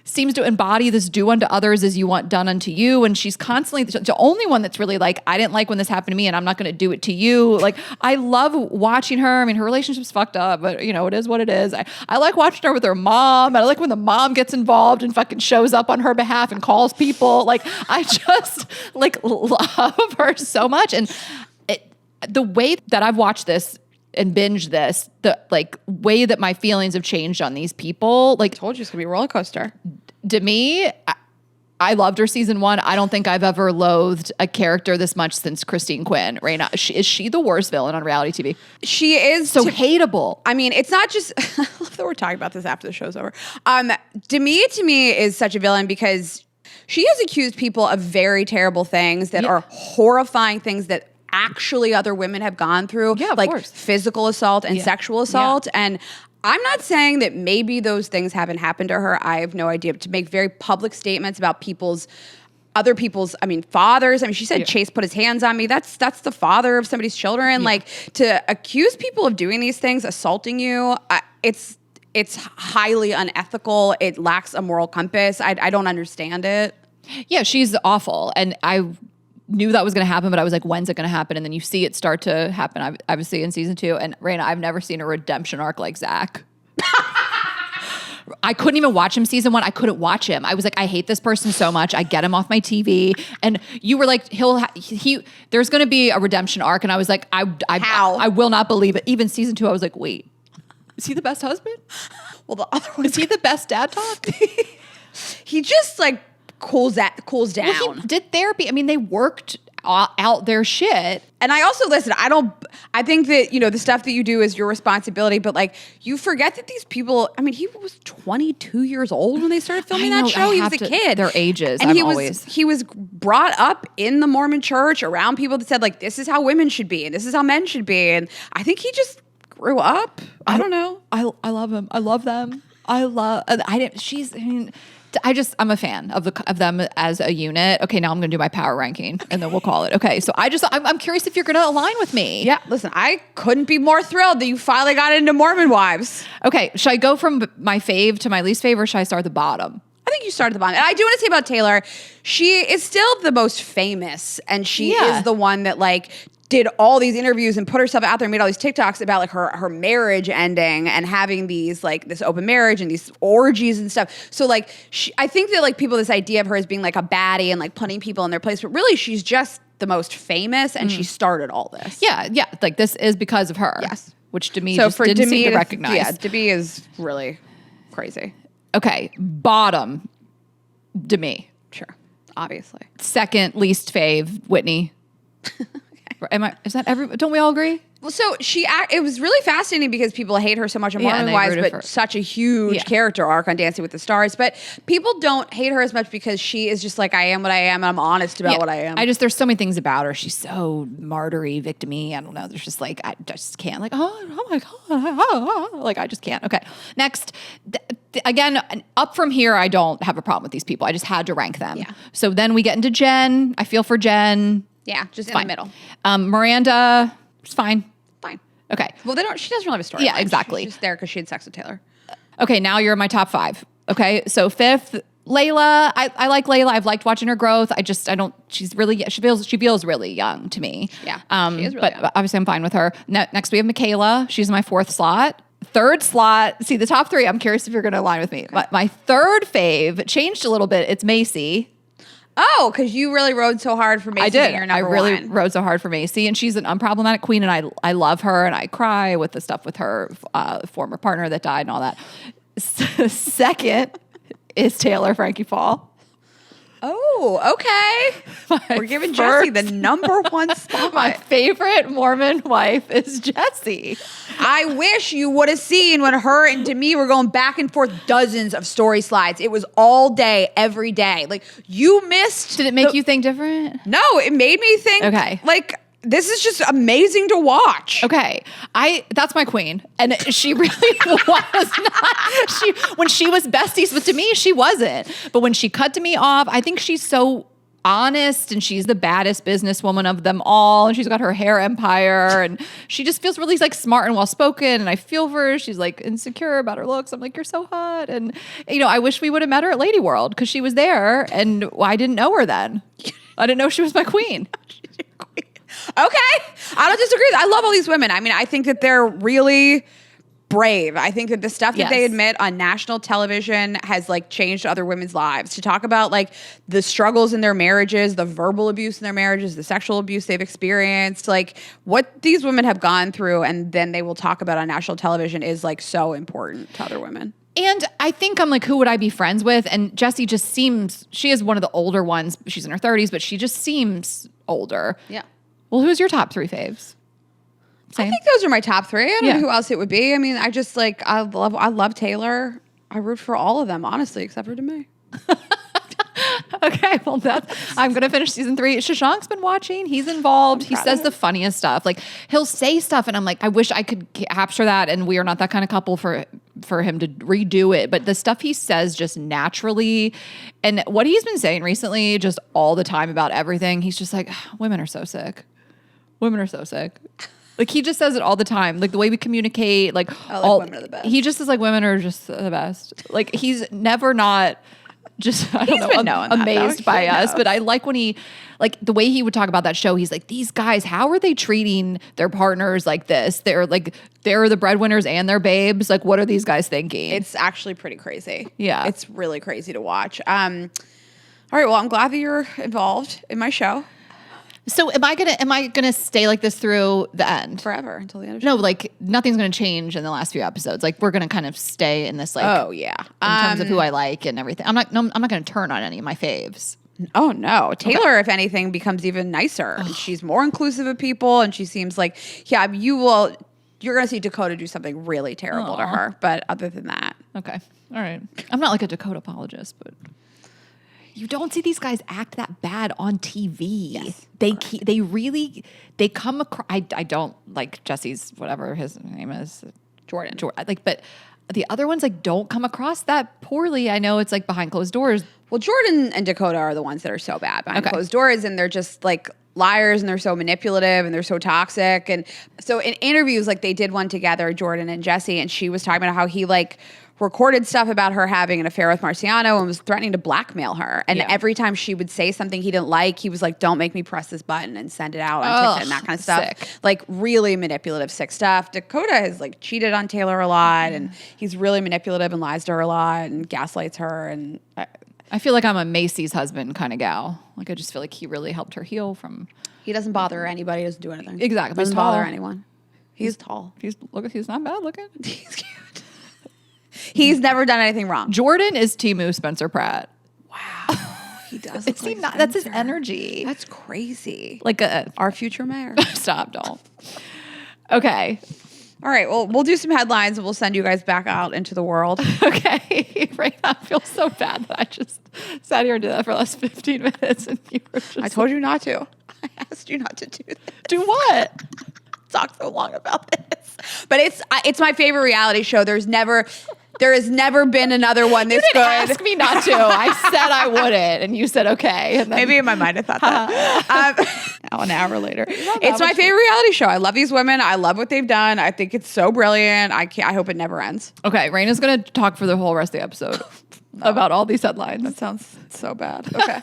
seems to embody this do unto others as you want done unto you. And she's constantly the only one that's really like, I didn't like when this happened to me and I'm not going to do it to you. Like, I love watching her. I mean, her relationship's fucked up, but you know, it is what it is. I like watching her with her mom. I like when the mom gets involved and fucking shows up on her behalf and calls people. Like, I just like love her so much. And the way that I've watched this and binge this, the like way that my feelings have changed on these people, like I told you it's gonna be a roller coaster. To me, I loved her season 1. I don't think I've ever loathed a character this much since Christine Quinn. Right now, is she the worst villain on reality TV? She is so hateable. I mean, it's not just. I love that we're talking about this after the show's over. Demi to me is such a villain because she has accused people of very terrible things that are horrifying things that actually other women have gone through, like physical assault and sexual assault. And I'm not saying that maybe those things haven't happened to her. I have no idea. But to make very public statements about other people's, I mean, fathers. I mean, she said Chase put his hands on me. That's the father of somebody's children. Like, to accuse people of doing these things, assaulting you, it's highly unethical. It lacks a moral compass. I don't understand it. Yeah, she's awful. And I knew that was going to happen, but I was like, when's it going to happen? And then you see it start to happen, obviously, in season 2. And Raina, I've never seen a redemption arc like Zach. I couldn't even watch him season 1. I couldn't watch him. I was like, I hate this person so much. I get him off my TV. And you were like, there's going to be a redemption arc. And I was like, I will not believe it. Even season 2, I was like, wait, is he the best husband? Well, the other one is he the best dad talk? He just like cools down. Well, he did therapy. I mean, they worked out their shit. And I also, listen, I think that, you know, the stuff that you do is your responsibility, but like, you forget that these people, I mean, he was 22 years old when they started filming that show. He was a kid. Their ages. And he was brought up in the Mormon church around people that said like, this is how women should be and this is how men should be. And I think he just grew up. I don't know. I love him. I love them. I'm a fan of them as a unit. Okay, now I'm going to do my power ranking and then we'll call it. Okay, so I'm curious if you're going to align with me. Yeah, listen, I couldn't be more thrilled that you finally got into Mormon Wives. Okay, should I go from my fave to my least fave or should I start at the bottom? I think you started at the bottom. And I do want to say about Taylor, she is still the most famous and she is the one that like did all these interviews and put herself out there and made all these TikToks about like her marriage ending and having these like this open marriage and these orgies and stuff. So like I think that like people, this idea of her as being like a baddie and like putting people in their place, but really she's just the most famous and she started all this. Yeah. Like this is because of her. Yes. Which Demi just didn't seem to recognize. Yeah, Demi is really crazy. Okay, bottom, Demi. Sure, obviously. Second least fave, Whitney. Don't we all agree? Well, so it was really fascinating because people hate her so much on Mormon Wives, but such a huge character arc on Dancing with the Stars. But people don't hate her as much because she is just like, I am what I am, and I'm honest about what I am. There's so many things about her. She's so martyry, victim-y. I don't know. There's just like, I just can't. Like, oh my God. Like, I just can't. Okay. Next, again, up from here, I don't have a problem with these people. I just had to rank them. Yeah. So then we get into Jen. I feel for Jen. Yeah, just in the middle. Miranda, it's fine. Okay. Well, she doesn't really have a story. Yeah, exactly. She's just there because she had sex with Taylor. Okay, now you're in my top 5. Okay, so 5th, Layla. I like Layla. I've liked watching her growth. She feels really young to me. Yeah, she is really but young. Obviously I'm fine with her. Next we have Michaela. She's my 4th slot. 3rd slot, see the top 3, I'm curious if you're going to align with me. My 3rd fave changed a little bit. It's Macy. Oh, because you really rode so hard for Macy. I did. Your I number really one. rode so hard for Macy, and she's an unproblematic queen, and I love her, and I cry with the stuff with her former partner that died and all that. Second is Taylor Frankie Paul. Oh, okay. We're giving Jessie the number one spot. My favorite Mormon wife is Jessie. I wish you would have seen when her and Demi were going back and forth dozens of story slides. It was all day, every day. Like, you missed. Did it make you think different? No, it made me think. Okay. Like, this is just amazing to watch. Okay. That's my queen. And she really was not. When she was besties with Demi, she wasn't. But when she cut Demi off, I think she's so honest and she's the baddest businesswoman of them all. And she's got her hair empire and she just feels really like smart and well spoken. And I feel for her. She's like insecure about her looks. I'm like, you're so hot. And I wish we would have met her at Lady World because she was there and I didn't know her then. I didn't know she was my queen. Okay. I don't disagree. I love all these women. I mean, I think that they're really brave. I think that the stuff that they admit on national television has like changed other women's lives. To talk about like the struggles in their marriages, the verbal abuse in their marriages, the sexual abuse they've experienced, like what these women have gone through and then they will talk about on national television is like so important to other women. And I think I'm like, who would I be friends with? And Jessie just seems, she is one of the older ones. She's in her 30s, but she just seems older. Yeah. Well, who's your top three faves? Same. I think those are my top three. I don't know who else it would be. I mean, I just like, I love Taylor. I root for all of them, honestly, except for Demi. Okay, well, I'm going to finish season 3. Shashank's been watching. He's involved. He says the funniest stuff. Like, he'll say stuff, and I'm like, I wish I could capture that, and we are not that kind of couple for him to redo it. But the stuff he says just naturally, and what he's been saying recently, just all the time about everything, he's just like, women are so sick. Women are so sick. Like, he just says it all the time. Like, the way we communicate, like women are the best. He just is like, women are just the best. Like, he's never not just, I don't know, amazed by us. But I like when he, like, the way he would talk about that show, he's like, these guys, how are they treating their partners like this? They're the breadwinners and they're babes. Like, what are these guys thinking? It's actually pretty crazy. Yeah. It's really crazy to watch. All right, well, I'm glad that you're involved in my show. So am I gonna stay like this through the end? Forever until the end of No, like nothing's gonna change in the last few episodes. Like we're gonna kind of stay in this like yeah. in terms of who I like and everything. I'm not gonna turn on any of my faves. Oh no. Taylor, if anything, becomes even nicer. And she's more inclusive of people and she seems like, you're gonna see Dakota do something really terrible to her. But other than that. Okay. All right. I'm not like a Dakota apologist, but you don't see these guys act that bad on TV. Yes, They come across. I don't like Jesse's whatever his name is, Jordan. Like, but the other ones like don't come across that poorly. I know it's like behind closed doors. Well, Jordan and Dakota are the ones that are so bad behind closed doors, and they're just like liars, and they're so manipulative, and they're so toxic. And so in interviews, like they did one together, Jordan and Jesse, and she was talking about how he like recorded stuff about her having an affair with Marciano and was threatening to blackmail her. And every time she would say something he didn't like, he was like, don't make me press this button and send it out on TikTok and that kind of stuff. Sick. Like really manipulative, sick stuff. Dakota has like cheated on Taylor a lot and he's really manipulative and lies to her a lot and gaslights her. And I feel like I'm a Macy's husband kind of gal. Like I just feel like he really helped her heal from. He doesn't bother anybody, doesn't do anything. Exactly. Doesn't bother anyone. He's tall. He's not bad looking. He's cute. He's never done anything wrong. Jordan is Temu Spencer Pratt. Wow. He does. Is he not? That's his energy. That's crazy. Like our future mayor. Stop, don't. Okay. All right. Well, we'll do some headlines and we'll send you guys back out into the world. Okay. Right now, I feel so bad that I just sat here and did that for the last 15 minutes and you were just. I told you not to. I asked you not to do that. Do what? Talk so long about this. But it's my favorite reality show. There has never been another one this good. Ask me not to. I said I wouldn't, and you said okay. And then, maybe in my mind I thought that. Now an hour later, it's my favorite reality show. I love these women. I love what they've done. I think it's so brilliant. I hope it never ends. Okay, Raina's gonna talk for the whole rest of the episode about all these headlines. That sounds so bad. Okay.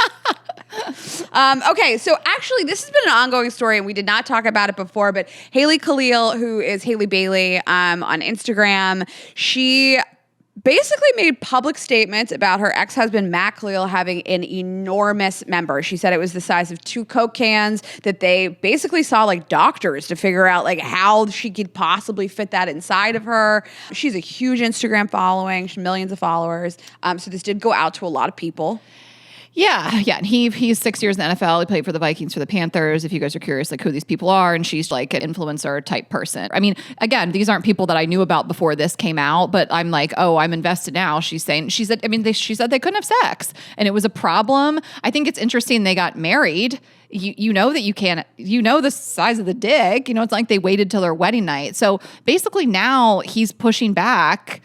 Okay, so actually this has been an ongoing story and we did not talk about it before, but Haley Kalil, who is Haley Bailey on Instagram, she basically made public statements about her ex-husband, Matt Kalil, having an enormous member. She said it was the size of 2 Coke cans, that they basically saw like doctors to figure out like how she could possibly fit that inside of her. She's a huge Instagram following. She has millions of followers. So this did go out to a lot of people. Yeah. And he's 6 years in the NFL. He played for the Vikings, for the Panthers, if you guys are curious like who these people are. And she's like an influencer type person. I mean, again, these aren't people that I knew about before this came out, but I'm like, oh, I'm invested now. She said they couldn't have sex and it was a problem. I think it's interesting they got married. You know that you can't, you know the size of the dick. You know, it's like they waited till their wedding night. So basically now he's pushing back.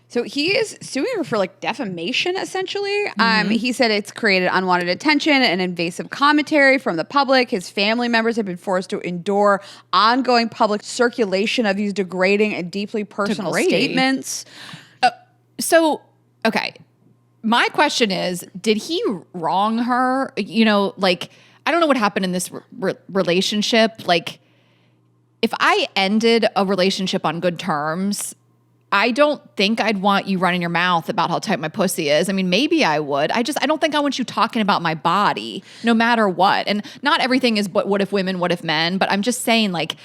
So he is suing her for like defamation, essentially. He said it's created unwanted attention and invasive commentary from the public. His family members have been forced to endure ongoing public circulation of these degrading and deeply personal statements. Okay. My question is, did he wrong her? You know, like, I don't know what happened in this relationship. Like, if I ended a relationship on good terms, I don't think I'd want you running your mouth about how tight my pussy is. I mean, maybe I would. I don't think I want you talking about my body no matter what. And not everything is what if women, what if men, but I'm just saying like,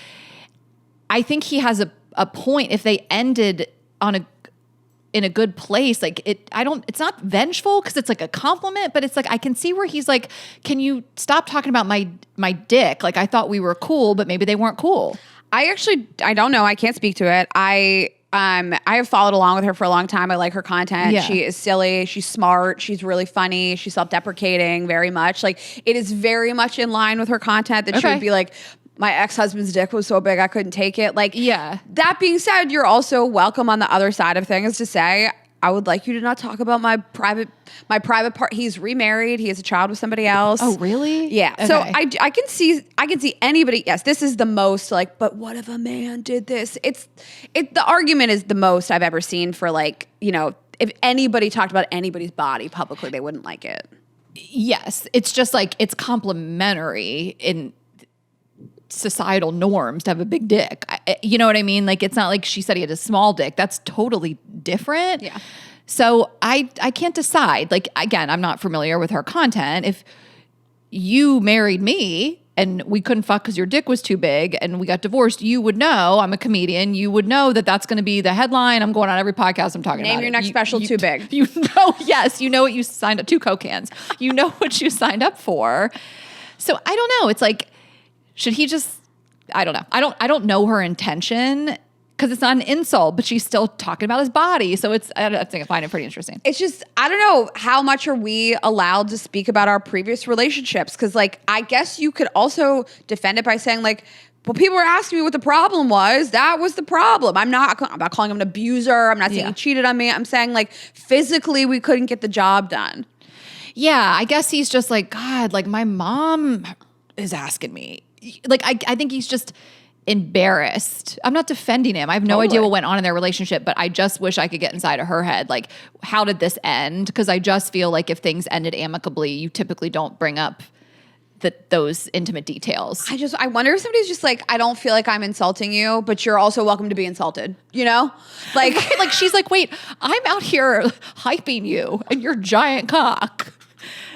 I think he has a point if they ended in a good place. Like it's not vengeful because it's like a compliment, but it's like, I can see where he's like, can you stop talking about my dick? Like I thought we were cool, but maybe they weren't cool. I don't know. I can't speak to it. I have followed along with her for a long time. I like her content. Yeah. She is silly. She's smart. She's really funny. She's self-deprecating very much. Like it is very much in line with her content that she would be like, my ex-husband's dick was so big I couldn't take it. Like, yeah. That being said, you're also welcome on the other side of things to say, I would like you to not talk about my private part. He's remarried. He has a child with somebody else. Oh, really? Yeah. Okay. So I can see anybody. Yes, this is the most like, but what if a man did this? The argument is the most I've ever seen for like, you know, if anybody talked about anybody's body publicly, they wouldn't like it. Yes. It's just like, it's complimentary in societal norms to have a big dick. You know what I mean? Like, it's not like she said he had a small dick. That's totally different. Yeah. So I can't decide. Like, again, I'm not familiar with her content. If you married me and we couldn't fuck because your dick was too big and we got divorced, you would know, I'm a comedian, you would know that that's going to be the headline. I'm going on every podcast I'm talking about. Name your next special, too big. You know, yes, you know what you signed up, 2 Coke cans. You know what you signed up for. So I don't know. It's like, should he just, I don't know. I don't know her intention because it's not an insult, but she's still talking about his body. So I think I find it pretty interesting. It's just, I don't know, how much are we allowed to speak about our previous relationships? Because like, I guess you could also defend it by saying like, well, people were asking me what the problem was. That was the problem. I'm not calling him an abuser. I'm not saying he cheated on me. I'm saying like physically we couldn't get the job done. Yeah, I guess he's just like, God, like my mom is asking me. Like, I think he's just embarrassed. I'm not defending him. I have no idea what went on in their relationship, but I just wish I could get inside of her head. Like, how did this end? Because I just feel like if things ended amicably, you typically don't bring up those intimate details. I wonder if somebody's just like, I don't feel like I'm insulting you, but you're also welcome to be insulted. You know? Like, like she's like, wait, I'm out here hyping you and your giant cock.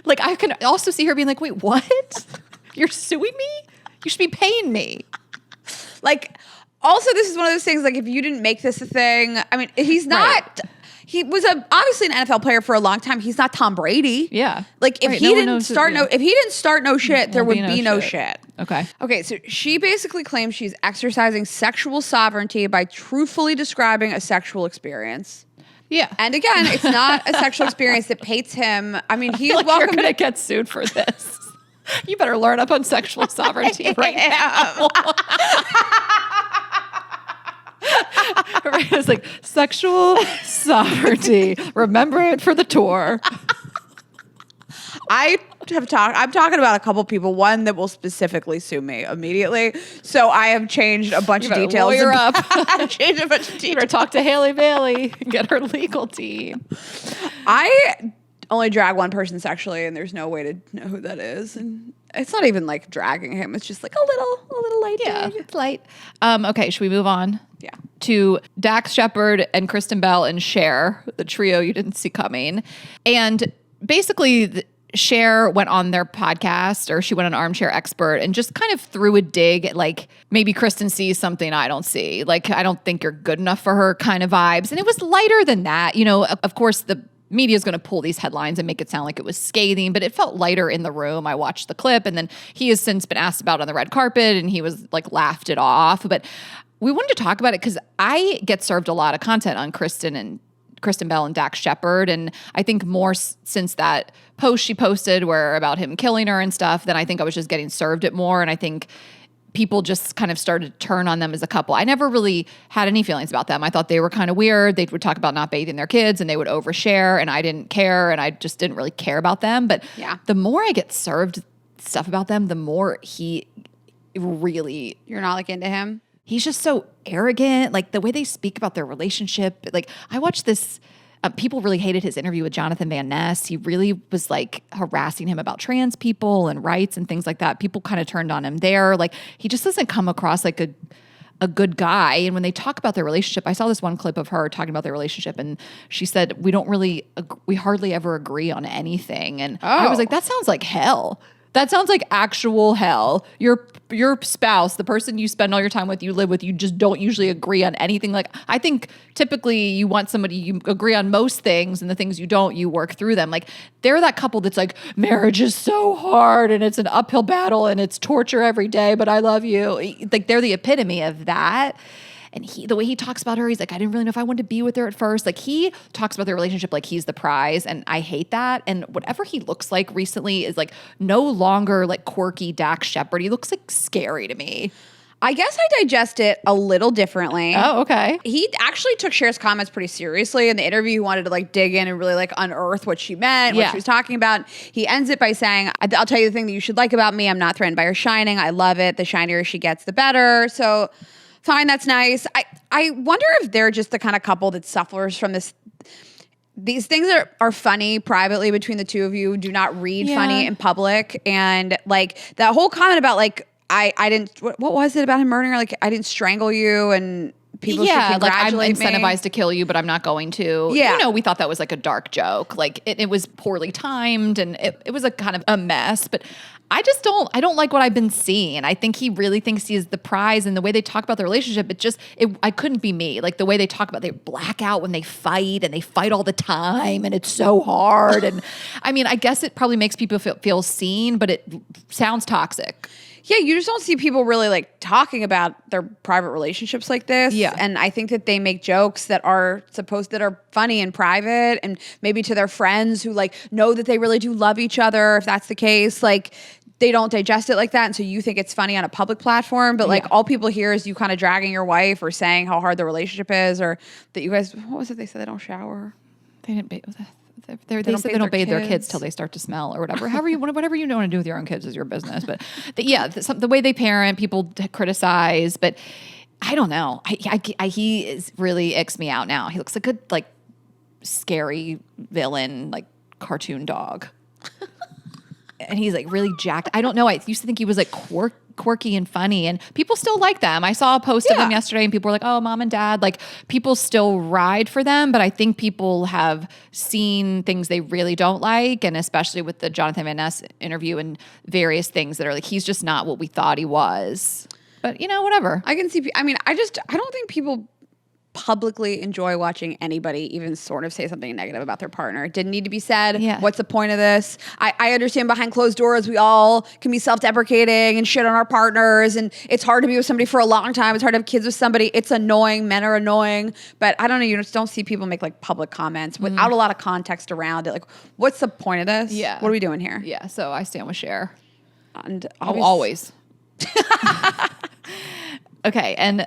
Like, I can also see her being like, wait, what? You're suing me? You should be paying me. Like, also, this is one of those things, like, if you didn't make this a thing, I mean, he's not, right. He was obviously an NFL player for a long time. He's not Tom Brady. Yeah. Like, if he didn't start no shit, there would be no shit. Okay. Okay, so she basically claims she's exercising sexual sovereignty by truthfully describing a sexual experience. Yeah. And again, it's not a sexual experience that pates him. I mean, he's like welcome you're going to get sued for this. You better learn up on sexual sovereignty right now. Right? It's like sexual sovereignty. Remember it for the tour. I'm talking about a couple people. One that will specifically sue me immediately. So I have changed a bunch of details. Lawyer up. I've changed a bunch of details. You better talk to Haley Bailey and get her legal team. I only drag one person sexually, and there's no way to know who that is. And it's not even like dragging him. It's just like a little light. Yeah, it's light. Okay, should we move on? Yeah. To Dax Shepard and Kristen Bell and Cher, the trio you didn't see coming. And basically, Cher went on their podcast, or she went on Armchair Expert, and just kind of threw a dig at like, maybe Kristen sees something I don't see. Like, I don't think you're good enough for her kind of vibes. And it was lighter than that. You know, of course, the media is going to pull these headlines and make it sound like it was scathing, but it felt lighter in the room. I watched the clip, and then he has since been asked about it on the red carpet, and he was like, laughed it off. But we wanted to talk about it because I get served a lot of content on Kristen Bell and Dax Shepard. And I think more since that post she posted where about him killing her and stuff, then I think I was just getting served it more. And I think people just kind of started to turn on them as a couple. I never really had any feelings about them. I thought they were kind of weird. They would talk about not bathing their kids and they would overshare, and I didn't care, and I just didn't really care about them. But the more I get served stuff about them, the more he really... You're not like into him? He's just so arrogant, like the way they speak about their relationship. Like I watched this, people really hated his interview with Jonathan Van Ness. He really was like harassing him about trans people and rights and things like that. People kind of turned on him there. Like he just doesn't come across like a good guy. And when they talk about their relationship, I saw this one clip of her talking about their relationship, and she said, we hardly ever agree on anything. And I was like, that sounds like hell. That sounds like actual hell. Your spouse, the person you spend all your time with, you live with, you just don't usually agree on anything. Like, I think typically you want somebody you agree on most things, and the things you don't, you work through them. Like, they're that couple that's like, marriage is so hard and it's an uphill battle and it's torture every day, but I love you. Like, they're the epitome of that. And the way he talks about her, he's like, I didn't really know if I wanted to be with her at first. Like, he talks about their relationship like he's the prize, and I hate that. And whatever he looks like recently is like no longer like quirky Dax Shepard. He looks like scary to me. I guess I digest it a little differently. Oh, okay. He actually took Cher's comments pretty seriously. In the interview, he wanted to like dig in and really like unearth what she meant, what she was talking about. He ends it by saying, I'll tell you the thing that you should like about me. I'm not threatened by her shining. I love it. The shinier she gets, the better. So fine, that's nice. I wonder if they're just the kind of couple that suffers from these things are funny privately between the two of you, do not read funny in public. And like that whole comment about like, I didn't, what was it about him murdering her? Like, I didn't strangle you and people should congratulate like I'm me. incentivized to kill you, but I'm not going to. Yeah. You know, we thought that was like a dark joke. Like it was poorly timed, and it was a kind of a mess, but I don't like what I've been seeing. I think he really thinks he is the prize, and the way they talk about the relationship, I couldn't be me. Like the way they talk about, they black out when they fight, and they fight all the time, and it's so hard. And I mean, I guess it probably makes people feel seen, but it sounds toxic. Yeah, you just don't see people really like talking about their private relationships like this. Yeah. And I think that they make jokes that are funny in private, and maybe to their friends who like know that they really do love each other. If that's the case, like they don't digest it like that. And so you think it's funny on a public platform, but like all people hear is you kind of dragging your wife or saying how hard the relationship is, or that you guys, what was it? They said they don't shower. They didn't bathe. They said they don't bathe their kids till they start to smell or whatever. Whatever you want to do with your own kids is your business. But the way they parent, people criticize. But I don't know. He is really icks me out now. He looks like a like scary villain, like cartoon dog. And he's like really jacked. I don't know. I used to think he was like quirky and funny, and people still like them. I saw a post of them yesterday, and people were like, oh, mom and dad, like people still ride for them. But I think people have seen things they really don't like. And especially with the Jonathan Van Ness interview and various things that are like, he's just not what we thought he was. But you know, whatever. I can see, I mean, I don't think people publicly enjoy watching anybody even sort of say something negative about their partner. It didn't need to be said. Yeah. What's the point of this? I understand behind closed doors, we all can be self-deprecating and shit on our partners, and it's hard to be with somebody for a long time. It's hard to have kids with somebody. It's annoying. Men are annoying. But I don't know, you just don't see people make like public comments without a lot of context around it. Like, what's the point of this? Yeah. What are we doing here? Yeah. So I stand with Cher. And always. Okay. And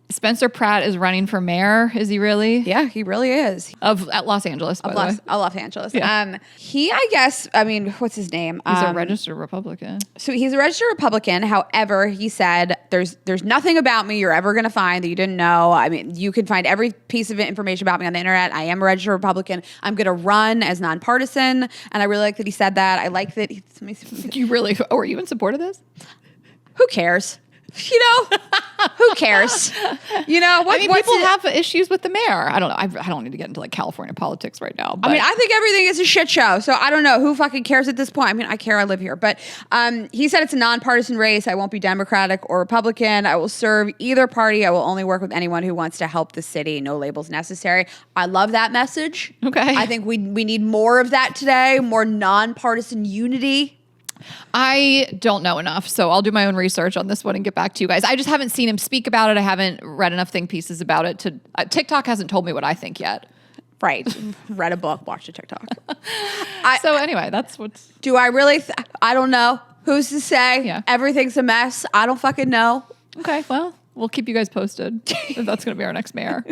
Spencer Pratt is running for mayor. Is he really? Yeah, he really is. At Los Angeles, by the way. Los Angeles. Yeah. He, I guess, I mean, what's his name? He's a registered Republican. So he's a registered Republican. However, he said, there's nothing about me you're ever going to find that you didn't know. I mean, you can find every piece of information about me on the internet. I am a registered Republican. I'm going to run as nonpartisan. And I really like that he said that. I like that. Let me see. Were you in support of this? Who cares? you know, who cares? You know, people have issues with the mayor. I don't know. I don't need to get into like California politics right now. But. I mean, I think everything is a shit show. So I don't know who fucking cares at this point. I mean, I care. I live here. But he said it's a nonpartisan race. I won't be Democratic or Republican. I will serve either party. I will only work with anyone who wants to help the city. No labels necessary. I love that message. Okay. I think we need more of that today. More nonpartisan unity. I don't know enough, so I'll do my own research on this one and get back to you guys. I just haven't seen him speak about it. I haven't read enough think pieces about it to. TikTok hasn't told me what I think yet. Right. Read a book, watched a TikTok. So anyway, that's what's. Do I really? I don't know. Who's to say? Yeah. Everything's a mess. I don't fucking know. Okay, well, we'll keep you guys posted if that's going to be our next mayor.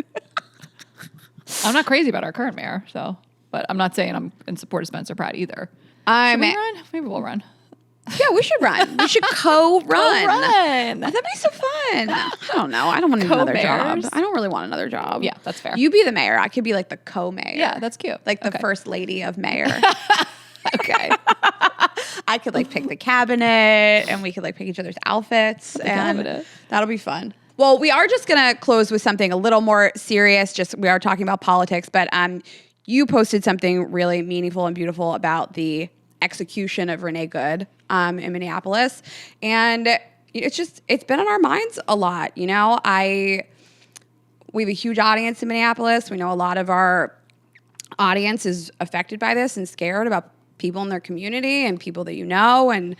I'm not crazy about our current mayor, but I'm not saying I'm in support of Spencer Pratt either. Should we run? Maybe we'll run. Yeah, we should run. We should co-run. Co-run. That'd be so fun. I don't know. I don't want another job. I don't really want another job. Yeah, that's fair. You be the mayor. I could be like the co-mayor. Yeah, that's cute. Like the first lady of mayor. Okay. I could like pick the cabinet and we could like pick each other's outfits. Cabinet. That'll be fun. Well, we are just going to close with something a little more serious. We are talking about politics, but you posted something really meaningful and beautiful about the execution of Renee Good in Minneapolis. And it's been on our minds a lot. You know, we have a huge audience in Minneapolis. We know a lot of our audience is affected by this and scared about people in their community and people that you know. And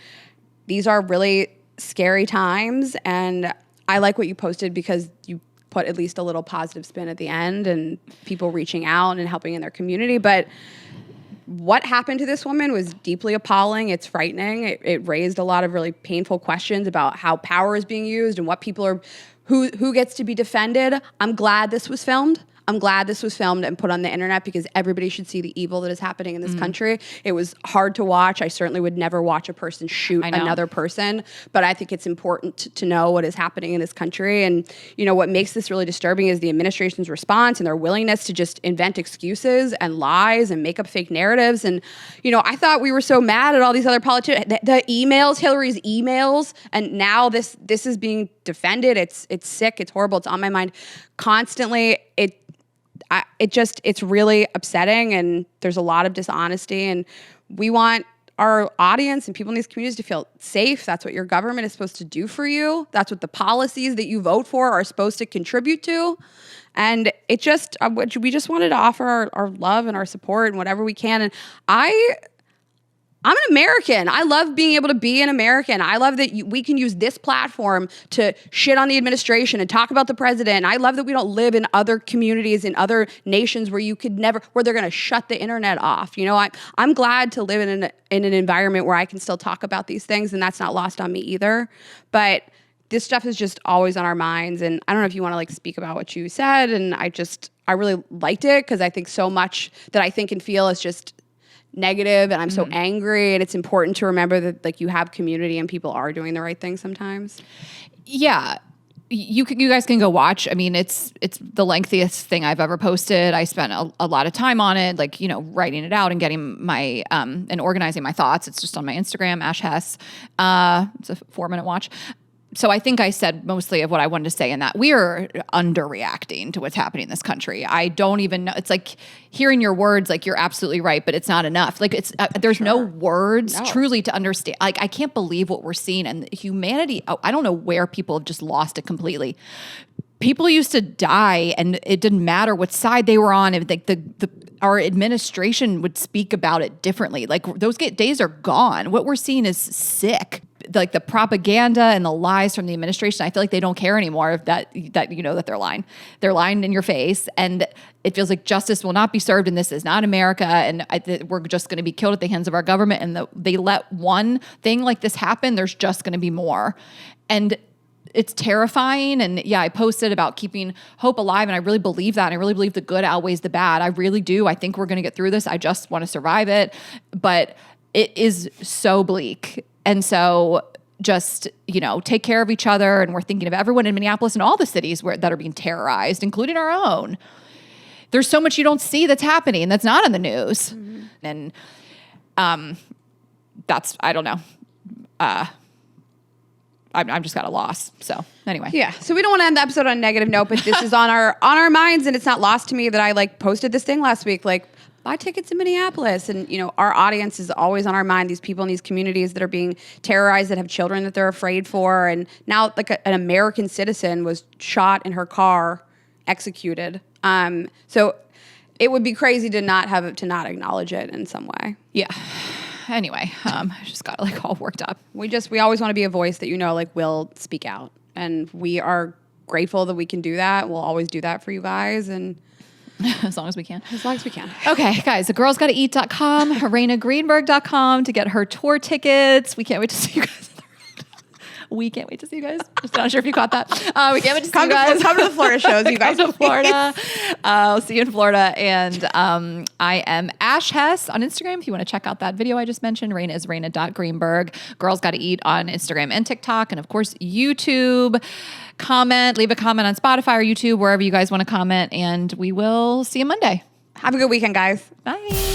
these are really scary times. And I like what you posted because you put at least a little positive spin at the end and people reaching out and helping in their community. But what happened to this woman was deeply appalling. It's frightening. It raised a lot of really painful questions about how power is being used and what people are, who gets to be defended. I'm glad this was filmed. I'm glad this was filmed and put on the internet because everybody should see the evil that is happening in this country. It was hard to watch. I certainly would never watch a person shoot another person, but I think it's important to know what is happening in this country. And, you know, what makes this really disturbing is the administration's response and their willingness to just invent excuses and lies and make up fake narratives. And, you know, I thought we were so mad at all these other politicians, the emails, Hillary's emails, and now this is being defended. It's sick. It's horrible. It's on my mind constantly. It's really upsetting, and there's a lot of dishonesty, and we want our audience and people in these communities to feel safe. That's what your government is supposed to do for you. That's what the policies that you vote for are supposed to contribute to. And we just wanted to offer our love and our support and whatever we can. And I'm an American. I love being able to be an American. I love that we can use this platform to shit on the administration and talk about the president. I love that we don't live in other communities in other nations where where they're going to shut the internet off. You know, I'm glad to live in an environment where I can still talk about these things, and that's not lost on me either. But this stuff is just always on our minds. And I don't know if you want to like speak about what you said. And I really liked it because I think so much that I think and feel is just negative, and I'm so angry, and it's important to remember that like you have community and people are doing the right thing sometimes. Yeah. You guys can go watch. I mean, it's the lengthiest thing I've ever posted. I spent a lot of time on it, like, you know, writing it out and getting my and organizing my thoughts. It's just on my Instagram, Ash Hess. It's a 4-minute watch. So I think I said mostly of what I wanted to say in that we are underreacting to what's happening in this country. I don't even know. It's like hearing your words, like you're absolutely right, but it's not enough. Like there's no words truly to understand. Like I can't believe what we're seeing, and humanity. I don't know where people have just lost it completely. People used to die, and it didn't matter what side they were on. If like our administration would speak about it differently. Like those days are gone. What we're seeing is sick. Like the propaganda and the lies from the administration, I feel like they don't care anymore if that you know that they're lying. They're lying in your face, and it feels like justice will not be served, and this is not America, and we're just going to be killed at the hands of our government. And they let one thing like this happen, there's just going to be more, and it's terrifying. And yeah, I posted about keeping hope alive, and I really believe that. And I really believe the good outweighs the bad. I really do. I think we're going to get through this. I just want to survive it, but it is so bleak. And so just, you know, take care of each other. And we're thinking of everyone in Minneapolis and all the cities that are being terrorized, including our own. There's so much you don't see that's happening that's not on the news. And I don't know. I I'm just got a loss. So anyway. Yeah. So we don't want to end the episode on a negative note, but this is on our minds, and it's not lost to me that I like posted this thing last week, like buy tickets in Minneapolis. And, you know, our audience is always on our mind. These people in these communities that are being terrorized, that have children that they're afraid for. And now like an American citizen was shot in her car, executed. So it would be crazy to not acknowledge it in some way. Yeah. Anyway, I just got like all worked up. We always want to be a voice that, you know, like will speak out, and we are grateful that we can do that. We'll always do that for you guys. And as long as we can. As long as we can. Okay, guys, thegirlsgottaeat.com, reinagreenberg.com to get her tour tickets. We can't wait to see you guys. We can't wait to see you guys. Just not sure if you caught that. We can't wait to see you guys. Come to the Florida shows, you guys. Come to Florida. I'll see you in Florida. And I am Ash Hess on Instagram. If you want to check out that video I just mentioned, Raina is Raina.Greenberg. Girls Gotta Eat on Instagram and TikTok. And of course, YouTube. Leave a comment on Spotify or YouTube, wherever you guys want to comment. And we will see you Monday. Have a good weekend, guys. Bye.